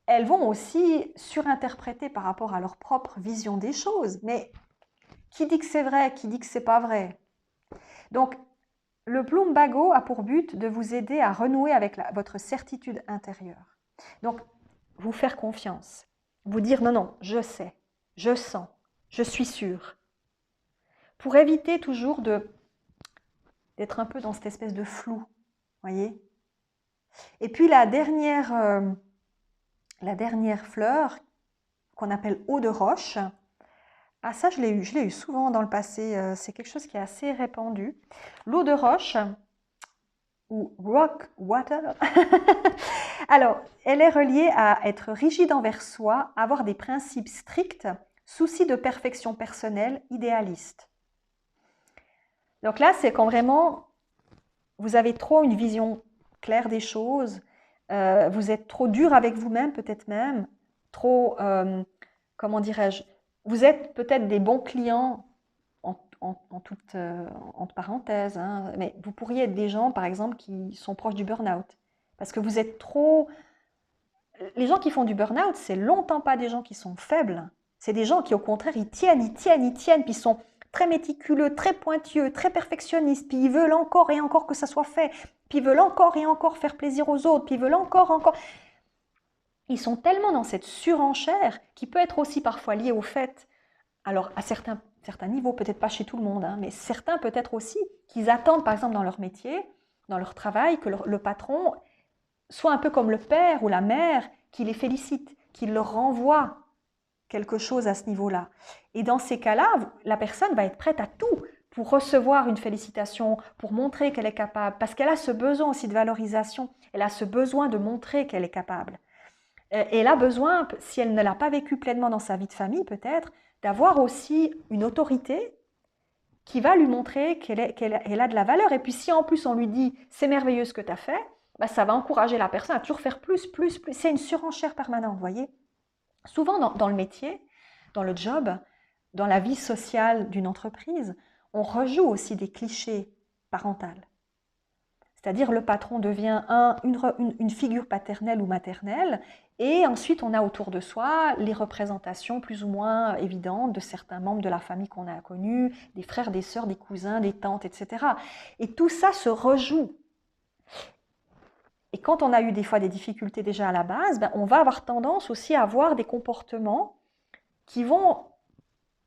Elles vont aussi surinterpréter par rapport à leur propre vision des choses. Mais qui dit que c'est vrai, qui dit que c'est pas vrai? Donc, le plumbago a pour but de vous aider à renouer avec votre certitude intérieure. Donc, vous faire confiance. Vous dire non, non, je sais, je sens, je suis sûre. Pour éviter toujours d'être un peu dans cette espèce de flou, voyez. Et puis la dernière fleur qu'on appelle eau de roche, ah ça je l'ai eu souvent dans le passé, c'est quelque chose qui est assez répandu. L'eau de roche, ou rock water, alors elle est reliée à être rigide envers soi, avoir des principes stricts, souci de perfection personnelle, idéaliste. Donc là c'est quand vraiment vous avez trop une vision claire des choses, vous êtes trop dur avec vous-même peut-être même, trop, comment dirais-je, vous êtes peut-être des bons clients entre parenthèses, hein, mais vous pourriez être des gens par exemple qui sont proches du burn-out parce que vous êtes trop... Les gens qui font du burn-out, c'est longtemps pas des gens qui sont faibles, c'est des gens qui au contraire ils tiennent, puis ils sont très méticuleux, très pointilleux, très perfectionnistes, puis ils veulent encore et encore que ça soit fait, puis ils veulent encore et encore faire plaisir aux autres, puis ils veulent encore. Ils sont tellement dans cette surenchère qui peut être aussi parfois liée au fait, alors à certains niveaux, peut-être pas chez tout le monde, hein, mais certains peut-être aussi, qu'ils attendent par exemple dans leur métier, dans leur travail, que le patron soit un peu comme le père ou la mère qui les félicite, qui leur renvoie quelque chose à ce niveau-là. Et dans ces cas-là, la personne va être prête à tout pour recevoir une félicitation, pour montrer qu'elle est capable, parce qu'elle a ce besoin aussi de valorisation, elle a ce besoin de montrer qu'elle est capable. Et elle a besoin, si elle ne l'a pas vécu pleinement dans sa vie de famille peut-être, d'avoir aussi une autorité qui va lui montrer qu'elle a de la valeur. Et puis si en plus on lui dit « c'est merveilleux ce que tu as fait », bah, ça va encourager la personne à toujours faire plus. C'est une surenchère permanente, vous voyez. Souvent dans le métier, dans le job, dans la vie sociale d'une entreprise, on rejoue aussi des clichés parentaux. C'est-à-dire le patron devient une figure paternelle ou maternelle et ensuite on a autour de soi les représentations plus ou moins évidentes de certains membres de la famille qu'on a connus, des frères, des sœurs, des cousins, des tantes, etc. Et tout ça se rejoue. Et quand on a eu des fois des difficultés déjà à la base, on va avoir tendance aussi à avoir des comportements qui vont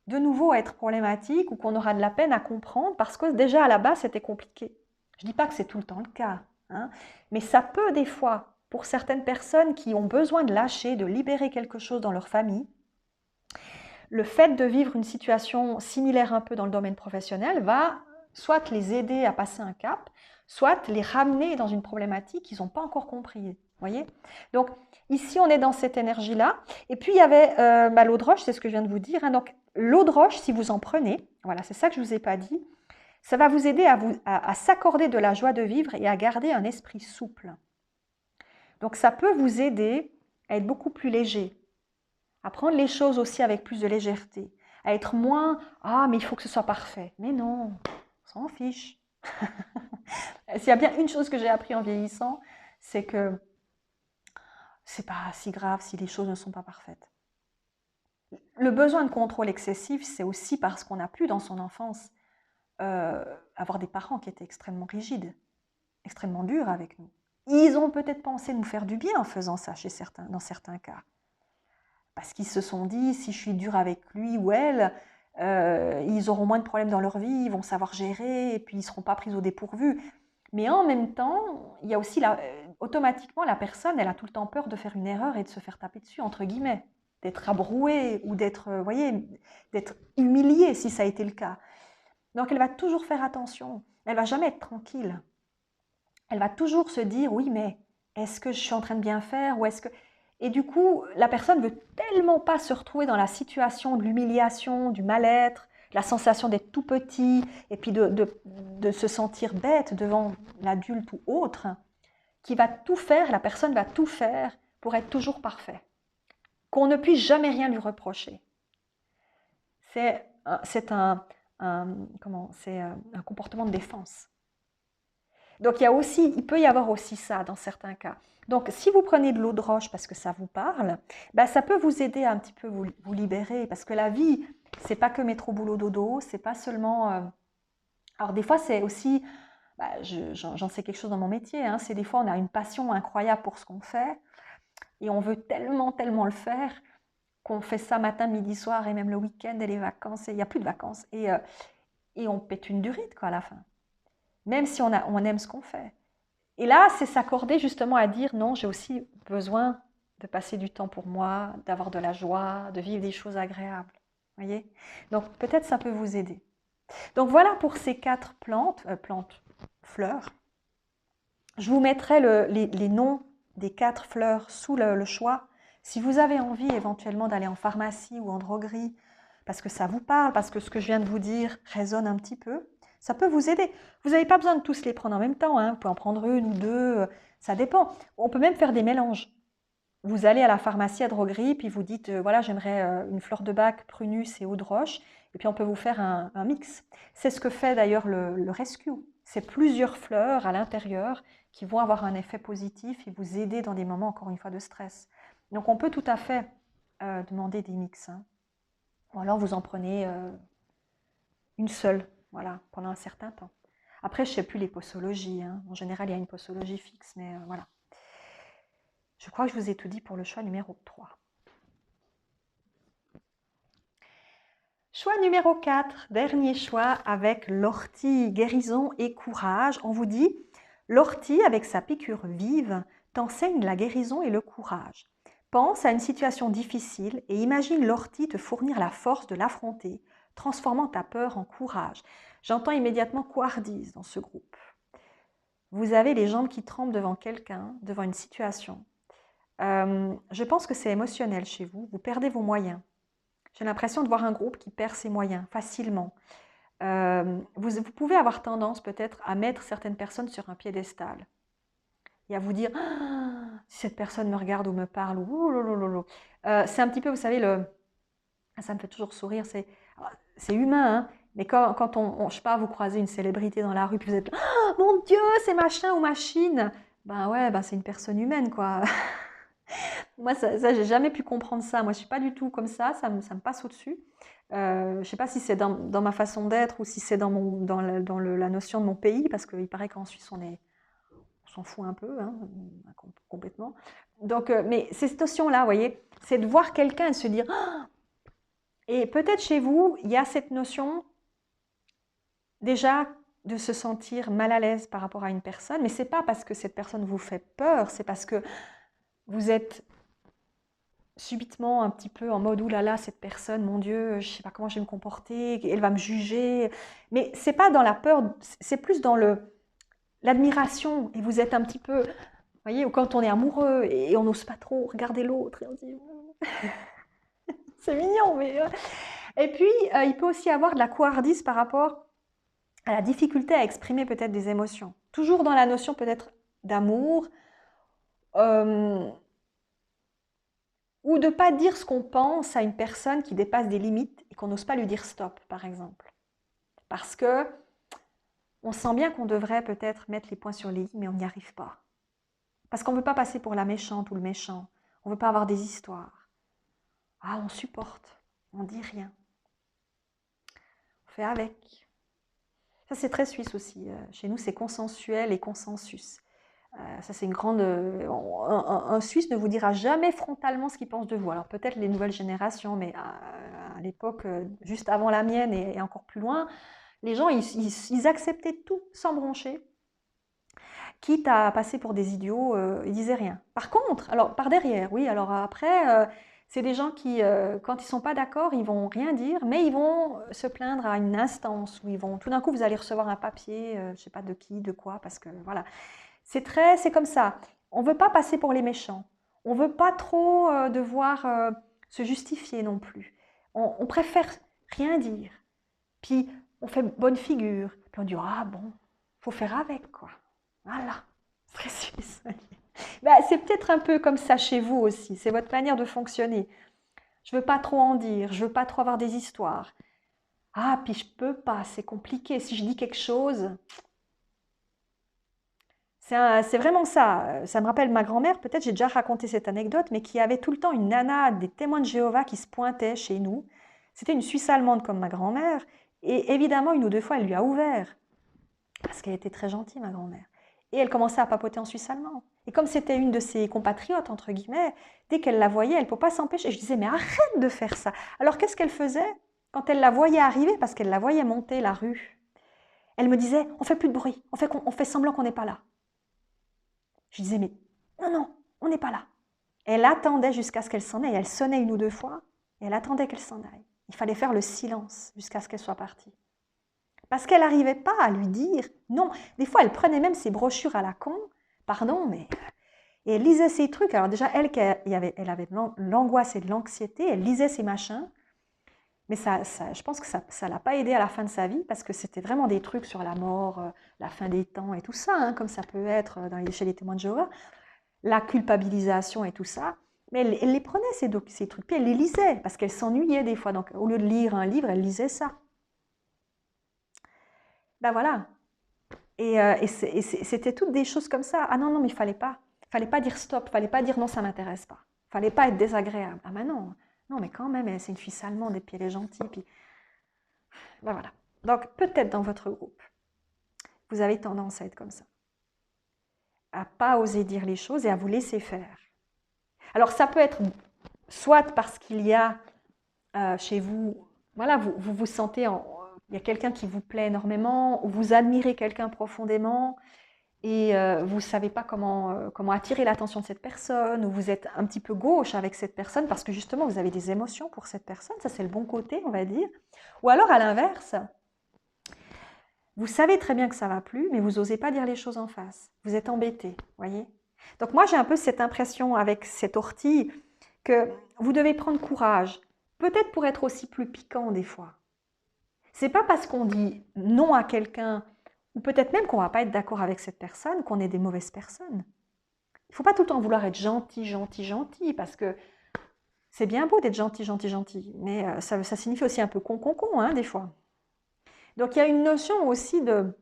de nouveau être problématiques ou qu'on aura de la peine à comprendre parce que déjà à la base c'était compliqué. Je ne dis pas que c'est tout le temps le cas, hein, mais ça peut des fois, pour certaines personnes qui ont besoin de lâcher, de libérer quelque chose dans leur famille, le fait de vivre une situation similaire un peu dans le domaine professionnel va soit les aider à passer un cap, soit les ramener dans une problématique qu'ils n'ont pas encore compris. Voyez. Donc ici, on est dans cette énergie-là. Et puis, il y avait l'eau de roche, c'est ce que je viens de vous dire. Hein. Donc l'eau de roche, si vous en prenez, voilà, c'est ça que je ne vous ai pas dit, ça va vous aider à s'accorder de la joie de vivre et à garder un esprit souple. Donc ça peut vous aider à être beaucoup plus léger, à prendre les choses aussi avec plus de légèreté, à être moins « Ah, mais il faut que ce soit parfait ». Mais non, on s'en fiche. S'il y a bien une chose que j'ai appris en vieillissant, c'est que c'est pas si grave si les choses ne sont pas parfaites. Le besoin de contrôle excessif, c'est aussi parce qu'on a pu dans son enfance avoir des parents qui étaient extrêmement rigides, extrêmement durs avec nous. Ils ont peut-être pensé nous faire du bien en faisant ça dans certains cas. Parce qu'ils se sont dit, si je suis dur avec lui ou elle, ils auront moins de problèmes dans leur vie, ils vont savoir gérer, et puis ils ne seront pas pris au dépourvu. Mais en même temps, il y a aussi automatiquement la personne, elle a tout le temps peur de faire une erreur et de se faire taper dessus, entre guillemets, d'être abrouée ou d'être, d'être humiliée si ça a été le cas. Donc elle va toujours faire attention, elle va jamais être tranquille. Elle va toujours se dire, oui, mais est-ce que je suis en train de bien faire ou est-ce que... Et du coup, la personne ne veut tellement pas se retrouver dans la situation de l'humiliation, du mal-être, la sensation d'être tout petit et puis de se sentir bête devant l'adulte ou autre, qui va tout faire, la personne va tout faire pour être toujours parfait. Qu'on ne puisse jamais rien lui reprocher. C'est un comportement de défense. Donc il peut y avoir aussi ça dans certains cas. Donc si vous prenez de l'eau de roche parce que ça vous parle, ben, ça peut vous aider à un petit peu vous libérer, parce que la vie, c'est pas que métro boulot dodo, c'est pas seulement... Alors des fois c'est aussi, j'en sais quelque chose dans mon métier, hein, c'est des fois on a une passion incroyable pour ce qu'on fait, et on veut tellement le faire, qu'on fait ça matin, midi, soir, et même le week-end et les vacances, et il n'y a plus de vacances, et on pète une durite quoi, à la fin. Même si on aime ce qu'on fait. Et là, c'est s'accorder justement à dire non, j'ai aussi besoin de passer du temps pour moi, d'avoir de la joie, de vivre des choses agréables. Voyez? Donc peut-être ça peut vous aider. Donc voilà pour ces 4 fleurs. Je vous mettrai les noms des 4 fleurs sous le choix. Si vous avez envie éventuellement d'aller en pharmacie ou en droguerie, parce que ça vous parle, parce que ce que je viens de vous dire résonne un petit peu, ça peut vous aider. Vous n'avez pas besoin de tous les prendre en même temps, hein. Vous pouvez en prendre une ou deux, ça dépend. On peut même faire des mélanges. Vous allez à la pharmacie, à droguerie, puis vous dites, voilà, j'aimerais une fleur de bac, prunus et eau de roche, et puis on peut vous faire un mix. C'est ce que fait d'ailleurs le Rescue. C'est plusieurs fleurs à l'intérieur qui vont avoir un effet positif et vous aider dans des moments, encore une fois, de stress. Donc on peut tout à fait demander des mix, hein. Ou alors vous en prenez une seule, voilà, pendant un certain temps. Après, je ne sais plus les posologies, hein. En général, il y a une posologie fixe, mais voilà. Je crois que je vous ai tout dit pour le choix numéro 3. Choix numéro 4, dernier choix avec l'ortie, guérison et courage. On vous dit, l'ortie, avec sa piqûre vive, t'enseigne la guérison et le courage. Pense à une situation difficile et imagine l'ortie te fournir la force de l'affronter, transformant ta peur en courage. J'entends immédiatement couardise dans ce groupe. Vous avez les jambes qui tremblent devant quelqu'un, devant une situation. Je pense que c'est émotionnel chez vous. Vous perdez vos moyens. J'ai l'impression de voir un groupe qui perd ses moyens facilement. Vous pouvez avoir tendance peut-être à mettre certaines personnes sur un piédestal et à vous dire ah, si cette personne me regarde ou me parle, ou c'est un petit peu, vous savez, ça me fait toujours sourire, c'est humain, hein, mais quand je sais pas, vous croisez une célébrité dans la rue, puis vous êtes oh, mon Dieu, c'est machin ou machine, ben ouais, ben c'est une personne humaine, quoi. Moi, ça j'ai jamais pu comprendre ça. Moi, je suis pas du tout comme ça me passe au-dessus. Je sais pas si c'est dans ma façon d'être ou si c'est dans la notion de mon pays, parce qu'il paraît qu'en Suisse, on s'en fout un peu, hein, complètement. Donc, mais c'est cette notion-là, vous voyez, c'est de voir quelqu'un et se dire ah. Et peut-être chez vous, il y a cette notion déjà de se sentir mal à l'aise par rapport à une personne, mais c'est pas parce que cette personne vous fait peur, c'est parce que vous êtes subitement un petit peu en mode oulala, cette personne, mon Dieu, je sais pas comment je vais me comporter, elle va me juger. Mais c'est pas dans la peur, c'est plus dans l'admiration. Et vous êtes un petit peu, vous voyez, ou quand on est amoureux et on n'ose pas trop regarder l'autre et on se dit c'est mignon, mais et puis il peut aussi y avoir de la couardise par rapport à la difficulté à exprimer peut-être des émotions. Toujours dans la notion peut-être d'amour. Ou de ne pas dire ce qu'on pense à une personne qui dépasse des limites et qu'on n'ose pas lui dire stop, par exemple. Parce que on sent bien qu'on devrait peut-être mettre les points sur les i, mais on n'y arrive pas. Parce qu'on ne veut pas passer pour la méchante ou le méchant. On ne veut pas avoir des histoires. Ah, on supporte. On ne dit rien. On fait avec. Ça, c'est très suisse aussi. Chez nous, c'est consensuel et consensus. Ça, c'est une grande. Un Suisse ne vous dira jamais frontalement ce qu'il pense de vous. Alors, peut-être les nouvelles générations, mais à l'époque, juste avant la mienne et encore plus loin, les gens, ils acceptaient tout sans broncher. Quitte à passer pour des idiots, ils disaient rien. Par contre, alors par derrière, oui, alors après, c'est des gens qui, quand ils sont pas d'accord, ils vont rien dire, mais ils vont se plaindre à une instance où ils vont, tout d'un coup, vous allez recevoir un papier, je sais pas de qui, de quoi, parce que voilà, c'est comme ça. On veut pas passer pour les méchants. On veut pas trop devoir se justifier non plus. On préfère rien dire. Puis on fait bonne figure. Puis on dit ah bon, faut faire avec quoi. Voilà, très suisse. Ben, c'est peut-être un peu comme ça chez vous aussi. C'est votre manière de fonctionner. Je veux pas trop en dire. Je veux pas trop avoir des histoires. Ah, puis je peux pas. C'est compliqué. Si je dis quelque chose, c'est vraiment ça. Ça me rappelle ma grand-mère. Peut-être j'ai déjà raconté cette anecdote, mais qui avait tout le temps une nana des témoins de Jéhovah qui se pointait chez nous. C'était une Suisse allemande comme ma grand-mère. Et évidemment, une ou deux fois, elle lui a ouvert. Parce qu'elle était très gentille, ma grand-mère. Et elle commençait à papoter en suisse allemand. Et comme c'était une de ses compatriotes, entre guillemets, dès qu'elle la voyait, elle ne peut pas s'empêcher. Je disais, mais arrête de faire ça. Alors qu'est-ce qu'elle faisait quand elle la voyait arriver, parce qu'elle la voyait monter la rue? Elle me disait, on fait plus de bruit, on fait semblant qu'on n'est pas là. Je disais, mais non, non, on n'est pas là. Elle attendait jusqu'à ce qu'elle s'en aille. Elle sonnait une ou deux fois, et elle attendait qu'elle s'en aille. Il fallait faire le silence jusqu'à ce qu'elle soit partie. Parce qu'elle n'arrivait pas à lui dire non. Des fois, elle prenait même ses brochures à la con, pardon, mais. Et elle lisait ses trucs. Alors, déjà, elle avait l'angoisse et de l'anxiété, elle lisait ses machins. Mais je pense que ça ne l'a pas aidée à la fin de sa vie, parce que c'était vraiment des trucs sur la mort, la fin des temps et tout ça, hein, comme ça peut être chez les témoins de Jéhovah, la culpabilisation et tout ça. Mais elle les prenait, ces trucs, puis elle les lisait, parce qu'elle s'ennuyait des fois. Donc, au lieu de lire un livre, elle lisait ça. Ben voilà. Et c'était toutes des choses comme ça. Ah non, non, mais il fallait pas. Il fallait pas dire stop. Il fallait pas dire non, ça m'intéresse pas. Il fallait pas être désagréable. Ah ben non. Non, mais quand même, c'est une fille allemande et puis elle est gentille. Puis ben voilà. Donc peut-être dans votre groupe, vous avez tendance à être comme ça. À pas oser dire les choses et à vous laisser faire. Alors ça peut être soit parce qu'il y a chez vous, voilà, vous sentez, il y a quelqu'un qui vous plaît énormément, ou vous admirez quelqu'un profondément, et vous ne savez pas comment attirer l'attention de cette personne, ou vous êtes un petit peu gauche avec cette personne parce que justement vous avez des émotions pour cette personne, ça c'est le bon côté on va dire. Ou alors à l'inverse, vous savez très bien que ça ne va plus, mais vous n'osez pas dire les choses en face. Vous êtes embêté, voyez. Donc moi j'ai un peu cette impression avec cette ortie que vous devez prendre courage, peut-être pour être aussi plus piquant des fois. C'est pas parce qu'on dit non à quelqu'un, ou peut-être même qu'on ne va pas être d'accord avec cette personne, qu'on est des mauvaises personnes. Il ne faut pas tout le temps vouloir être gentil, gentil, gentil, parce que c'est bien beau d'être gentil, gentil, gentil, mais ça signifie aussi un peu con, con, con, hein, des fois. Donc il y a une notion aussi de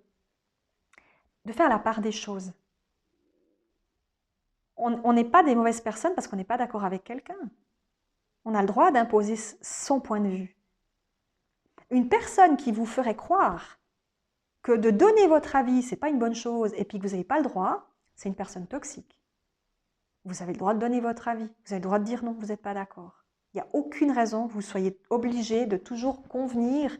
faire la part des choses. On n'est pas des mauvaises personnes parce qu'on n'est pas d'accord avec quelqu'un. On a le droit d'imposer son point de vue. Une personne qui vous ferait croire que de donner votre avis, ce n'est pas une bonne chose, et puis que vous n'avez pas le droit, c'est une personne toxique. Vous avez le droit de donner votre avis, vous avez le droit de dire non, vous n'êtes pas d'accord. Il n'y a aucune raison que vous soyez obligé de toujours convenir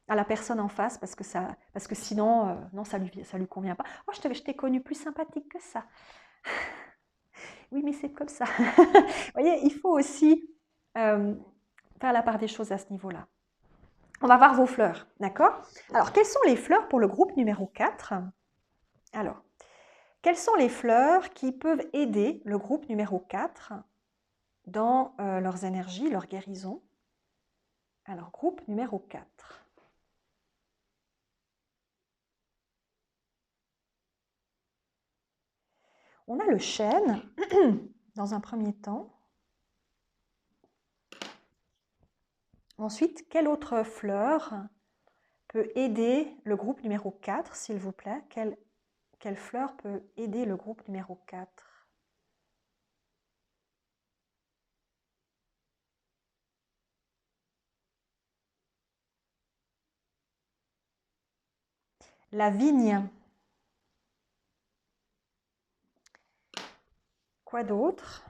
à la personne en face parce que sinon, non, ça lui convient pas. Oh, je t'ai connu plus sympathique que ça. Oui, mais c'est comme ça. Vous voyez, il faut aussi faire la part des choses à ce niveau-là. On va voir vos fleurs, d'accord? Alors, quelles sont les fleurs pour le groupe numéro 4? Alors, quelles sont les fleurs qui peuvent aider le groupe numéro 4 dans leurs énergies, leur guérison? Alors, groupe numéro 4. On a le chêne, dans un premier temps. Ensuite, quelle autre fleur peut aider le groupe numéro 4, s'il vous plaît? Quelle fleur peut aider le groupe numéro 4? La vigne. Quoi d'autre?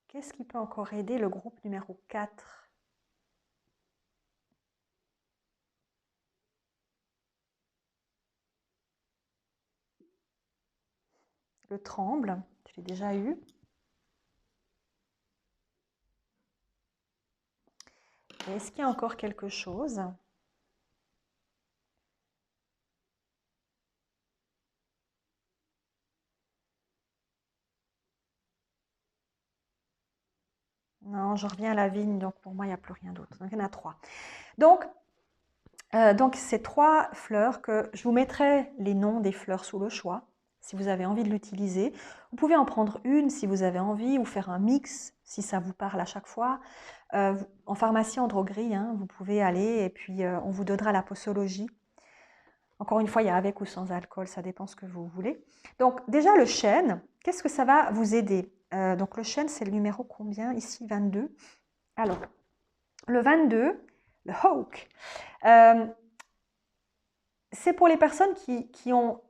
Qu'est-ce qui peut encore aider le groupe numéro 4? Le tremble, je l'ai déjà eu. Est-ce qu'il y a encore quelque chose? Non, je reviens à la vigne, donc pour moi, il n'y a plus rien d'autre. Donc, il y en a 3. Donc, ces 3 fleurs que je vous mettrai les noms des fleurs sous le choix, si vous avez envie de l'utiliser. Vous pouvez en prendre une si vous avez envie, ou faire un mix si ça vous parle à chaque fois. En pharmacie, en droguerie, hein, vous pouvez aller et puis on vous donnera la posologie. Encore une fois, il y a avec ou sans alcool, ça dépend ce que vous voulez. Donc déjà le chêne, qu'est-ce que ça va vous aider? Donc le chêne, c'est le numéro combien? Ici, 22. Alors, le 22, le hawk, c'est pour les personnes qui ont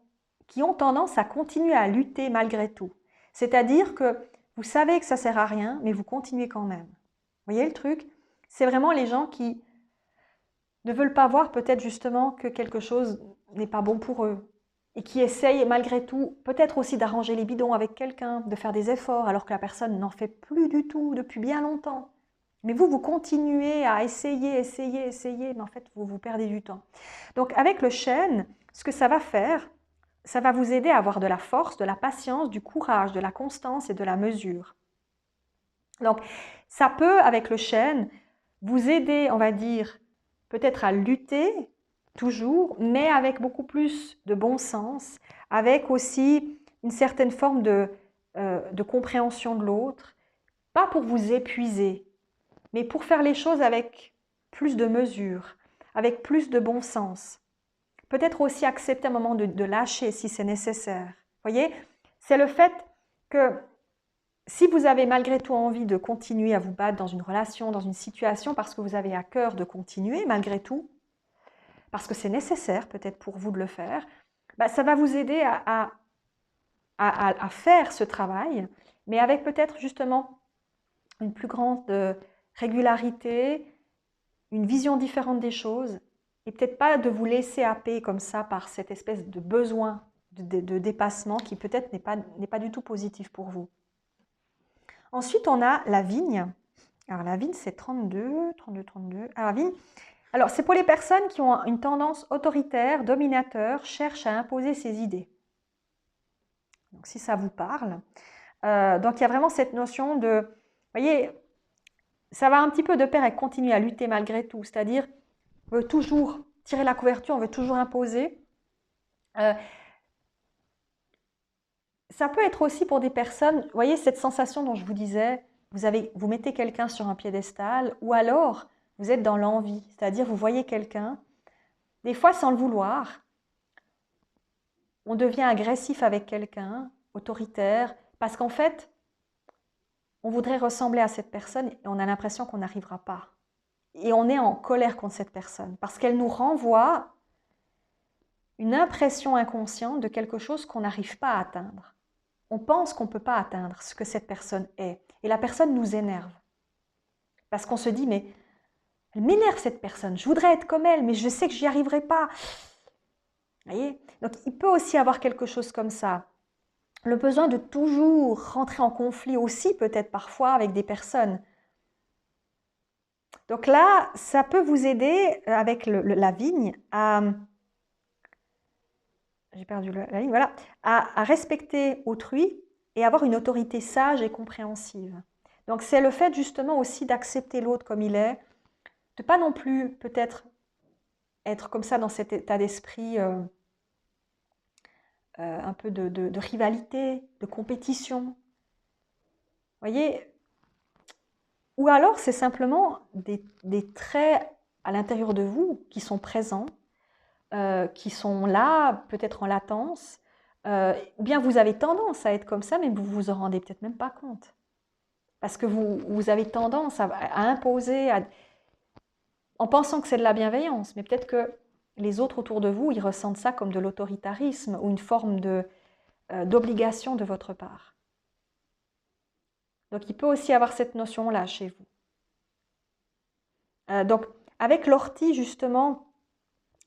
tendance à continuer à lutter malgré tout. C'est-à-dire que vous savez que ça ne sert à rien, mais vous continuez quand même. Vous voyez le truc? C'est vraiment les gens qui ne veulent pas voir peut-être justement que quelque chose n'est pas bon pour eux et qui essayent malgré tout peut-être aussi d'arranger les bidons avec quelqu'un, de faire des efforts alors que la personne n'en fait plus du tout depuis bien longtemps. Mais vous continuez à essayer, mais en fait, vous perdez du temps. Donc avec le chêne, ce que ça va faire, ça va vous aider à avoir de la force, de la patience, du courage, de la constance et de la mesure. Donc ça peut, avec le chêne, vous aider, on va dire, peut-être à lutter toujours, mais avec beaucoup plus de bon sens, avec aussi une certaine forme de compréhension de l'autre, pas pour vous épuiser, mais pour faire les choses avec plus de mesure, avec plus de bon sens. Peut-être aussi accepter un moment de lâcher si c'est nécessaire. Vous voyez, c'est le fait que si vous avez malgré tout envie de continuer à vous battre dans une relation, dans une situation, parce que vous avez à cœur de continuer malgré tout, parce que c'est nécessaire peut-être pour vous de le faire, bah, ça va vous aider à faire ce travail, mais avec peut-être justement une plus grande régularité, une vision différente des choses, et peut-être pas de vous laisser happer comme ça par cette espèce de besoin de dépassement qui peut-être n'est pas du tout positif pour vous. Ensuite, on a la vigne. Alors la vigne, c'est 32, 32, 32. Alors la vigne, alors c'est pour les personnes qui ont une tendance autoritaire, dominateur, cherchent à imposer ses idées. Donc si ça vous parle. Donc il y a vraiment cette notion de, vous voyez, ça va un petit peu de pair avec continuer à lutter malgré tout, c'est-à-dire on veut toujours tirer la couverture, on veut toujours imposer. Ça peut être aussi pour des personnes, vous voyez cette sensation dont je vous disais, vous mettez quelqu'un sur un piédestal, ou alors vous êtes dans l'envie, c'est-à-dire vous voyez quelqu'un, des fois sans le vouloir, on devient agressif avec quelqu'un, autoritaire, parce qu'en fait, on voudrait ressembler à cette personne et on a l'impression qu'on n'arrivera pas. Et on est en colère contre cette personne, parce qu'elle nous renvoie une impression inconsciente de quelque chose qu'on n'arrive pas à atteindre. On pense qu'on ne peut pas atteindre ce que cette personne est. Et la personne nous énerve. Parce qu'on se dit, mais elle m'énerve cette personne, je voudrais être comme elle, mais je sais que j'y arriverai pas. Vous voyez? Donc il peut aussi avoir quelque chose comme ça. Le besoin de toujours rentrer en conflit aussi, peut-être parfois, avec des personnes. Donc là, ça peut vous aider avec la vigne à... J'ai perdu la ligne, voilà, à respecter autrui et avoir une autorité sage et compréhensive. Donc c'est le fait justement aussi d'accepter l'autre comme il est, de pas non plus peut-être être comme ça dans cet état d'esprit un peu de rivalité, de compétition. Vous voyez, Ou alors, c'est simplement des traits à l'intérieur de vous qui sont présents, qui sont là, peut-être en latence, ou bien vous avez tendance à être comme ça, mais vous vous en rendez peut-être même pas compte. Parce que vous avez tendance à imposer, en pensant que c'est de la bienveillance, mais peut-être que les autres autour de vous, ils ressentent ça comme de l'autoritarisme ou une forme d'obligation de votre part. Donc il peut aussi avoir cette notion-là chez vous. Donc avec l'ortie, justement,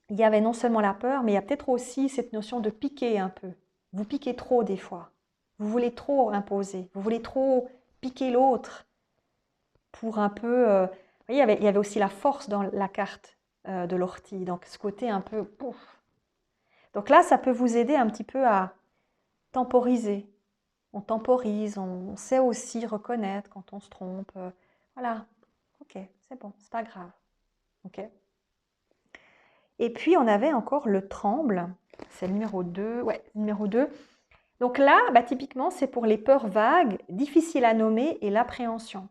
il y avait non seulement la peur, mais il y a peut-être aussi cette notion de piquer un peu. Vous piquez trop des fois. Vous voulez trop imposer. Vous voulez trop piquer l'autre pour un peu... vous voyez, il y avait aussi la force dans la carte de l'ortie. Donc ce côté un peu... Pouf. Donc là, ça peut vous aider un petit peu à temporiser. On temporise, on sait aussi reconnaître quand on se trompe. Voilà, ok, c'est bon, c'est pas grave. Ok. Et puis, on avait encore le tremble, c'est le numéro 2. Ouais, numéro 2. Donc là, bah, typiquement, c'est pour les peurs vagues, difficiles à nommer et l'appréhension.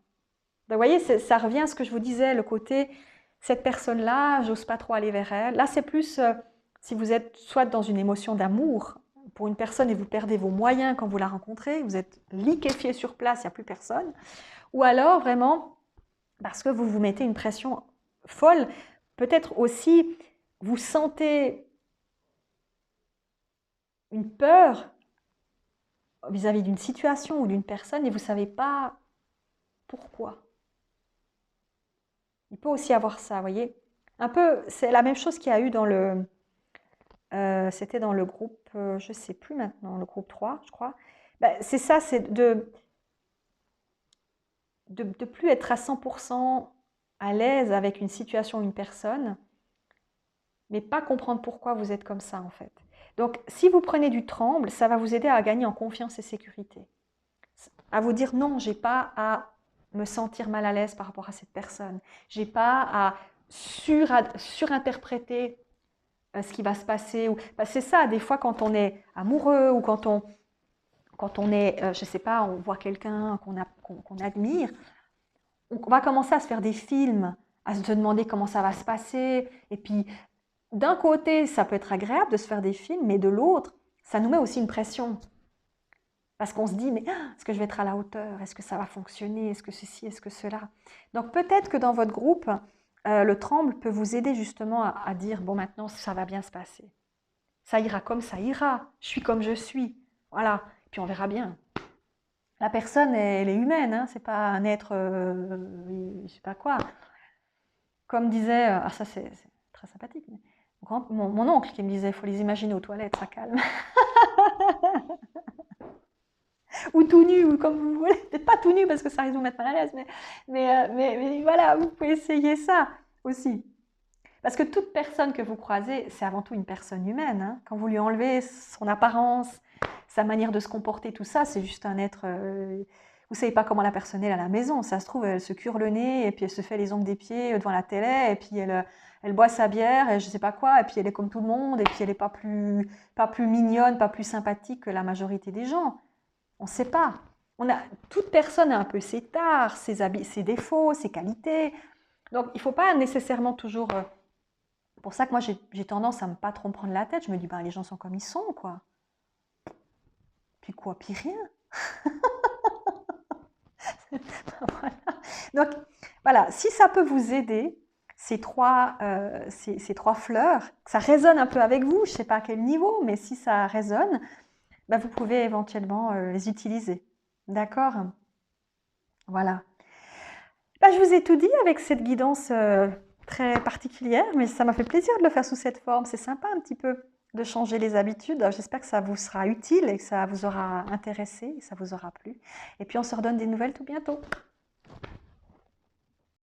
Donc, vous voyez, ça revient à ce que je vous disais, le côté, cette personne-là, j'ose pas trop aller vers elle. Là, c'est plus si vous êtes soit dans une émotion d'amour pour une personne et vous perdez vos moyens quand vous la rencontrez, vous êtes liquéfié sur place, il n'y a plus personne. Ou alors, vraiment, parce que vous vous mettez une pression folle, peut-être aussi vous sentez une peur vis-à-vis d'une situation ou d'une personne et vous ne savez pas pourquoi. Il peut aussi avoir ça, vous voyez. Un peu, c'est la même chose qu'il y a eu dans le... c'était dans le groupe, je ne sais plus maintenant, le groupe 3, je crois. Ben, c'est ça, c'est de plus être à 100% à l'aise avec une situation, une personne, mais pas comprendre pourquoi vous êtes comme ça, en fait. Donc, si vous prenez du tremble, ça va vous aider à gagner en confiance et sécurité. À vous dire non, j'ai pas à me sentir mal à l'aise par rapport à cette personne. J'ai pas à surinterpréter ce qui va se passer. C'est ça, des fois, quand on est amoureux ou quand on est, je sais pas, on voit quelqu'un qu'on admire, on va commencer à se faire des films, à se demander comment ça va se passer. Et puis, d'un côté, ça peut être agréable de se faire des films, mais de l'autre, ça nous met aussi une pression. Parce qu'on se dit, mais est-ce que je vais être à la hauteur? Est-ce que ça va fonctionner? Est-ce que ceci? Est-ce que cela? Donc peut-être que dans votre groupe, le tremble peut vous aider justement à dire, bon maintenant, ça va bien se passer. Ça ira comme ça ira. Je suis comme je suis. Voilà. Puis on verra bien. La personne, elle est humaine, hein, c'est pas un être, je sais pas quoi. Comme disait, ah ça c'est très sympathique, mais mon oncle qui me disait, il faut les imaginer aux toilettes, ça calme. Ou tout nu, ou comme vous voulez. Peut-être pas tout nu parce que ça risque de vous mettre mal à l'aise, mais voilà, vous pouvez essayer ça aussi. Parce que toute personne que vous croisez, c'est avant tout une personne humaine. Hein. Quand vous lui enlevez son apparence, sa manière de se comporter, tout ça, c'est juste un être... vous ne savez pas comment la personne est à la maison. Ça se trouve, elle se cure le nez, et puis elle se fait les ongles des pieds devant la télé, et puis elle boit sa bière, et je ne sais pas quoi, et puis elle est comme tout le monde, et puis elle n'est pas plus mignonne, pas plus sympathique que la majorité des gens. On ne sait pas. Toute personne a un peu ses tares, ses défauts, ses qualités. Donc, il ne faut pas nécessairement toujours... C'est pour ça que moi, j'ai tendance à ne pas trop me prendre la tête. Je me dis, ben, les gens sont comme ils sont, quoi. Puis quoi? Puis rien. Voilà. Donc, voilà, si ça peut vous aider, ces trois fleurs, que ça résonne un peu avec vous, je ne sais pas à quel niveau, mais si ça résonne, ben, vous pouvez éventuellement les utiliser. D'accord? Voilà. Ben, je vous ai tout dit avec cette guidance très particulière, mais ça m'a fait plaisir de le faire sous cette forme. C'est sympa un petit peu de changer les habitudes. J'espère que ça vous sera utile et que ça vous aura intéressé, et que ça vous aura plu. Et puis on se redonne des nouvelles tout bientôt.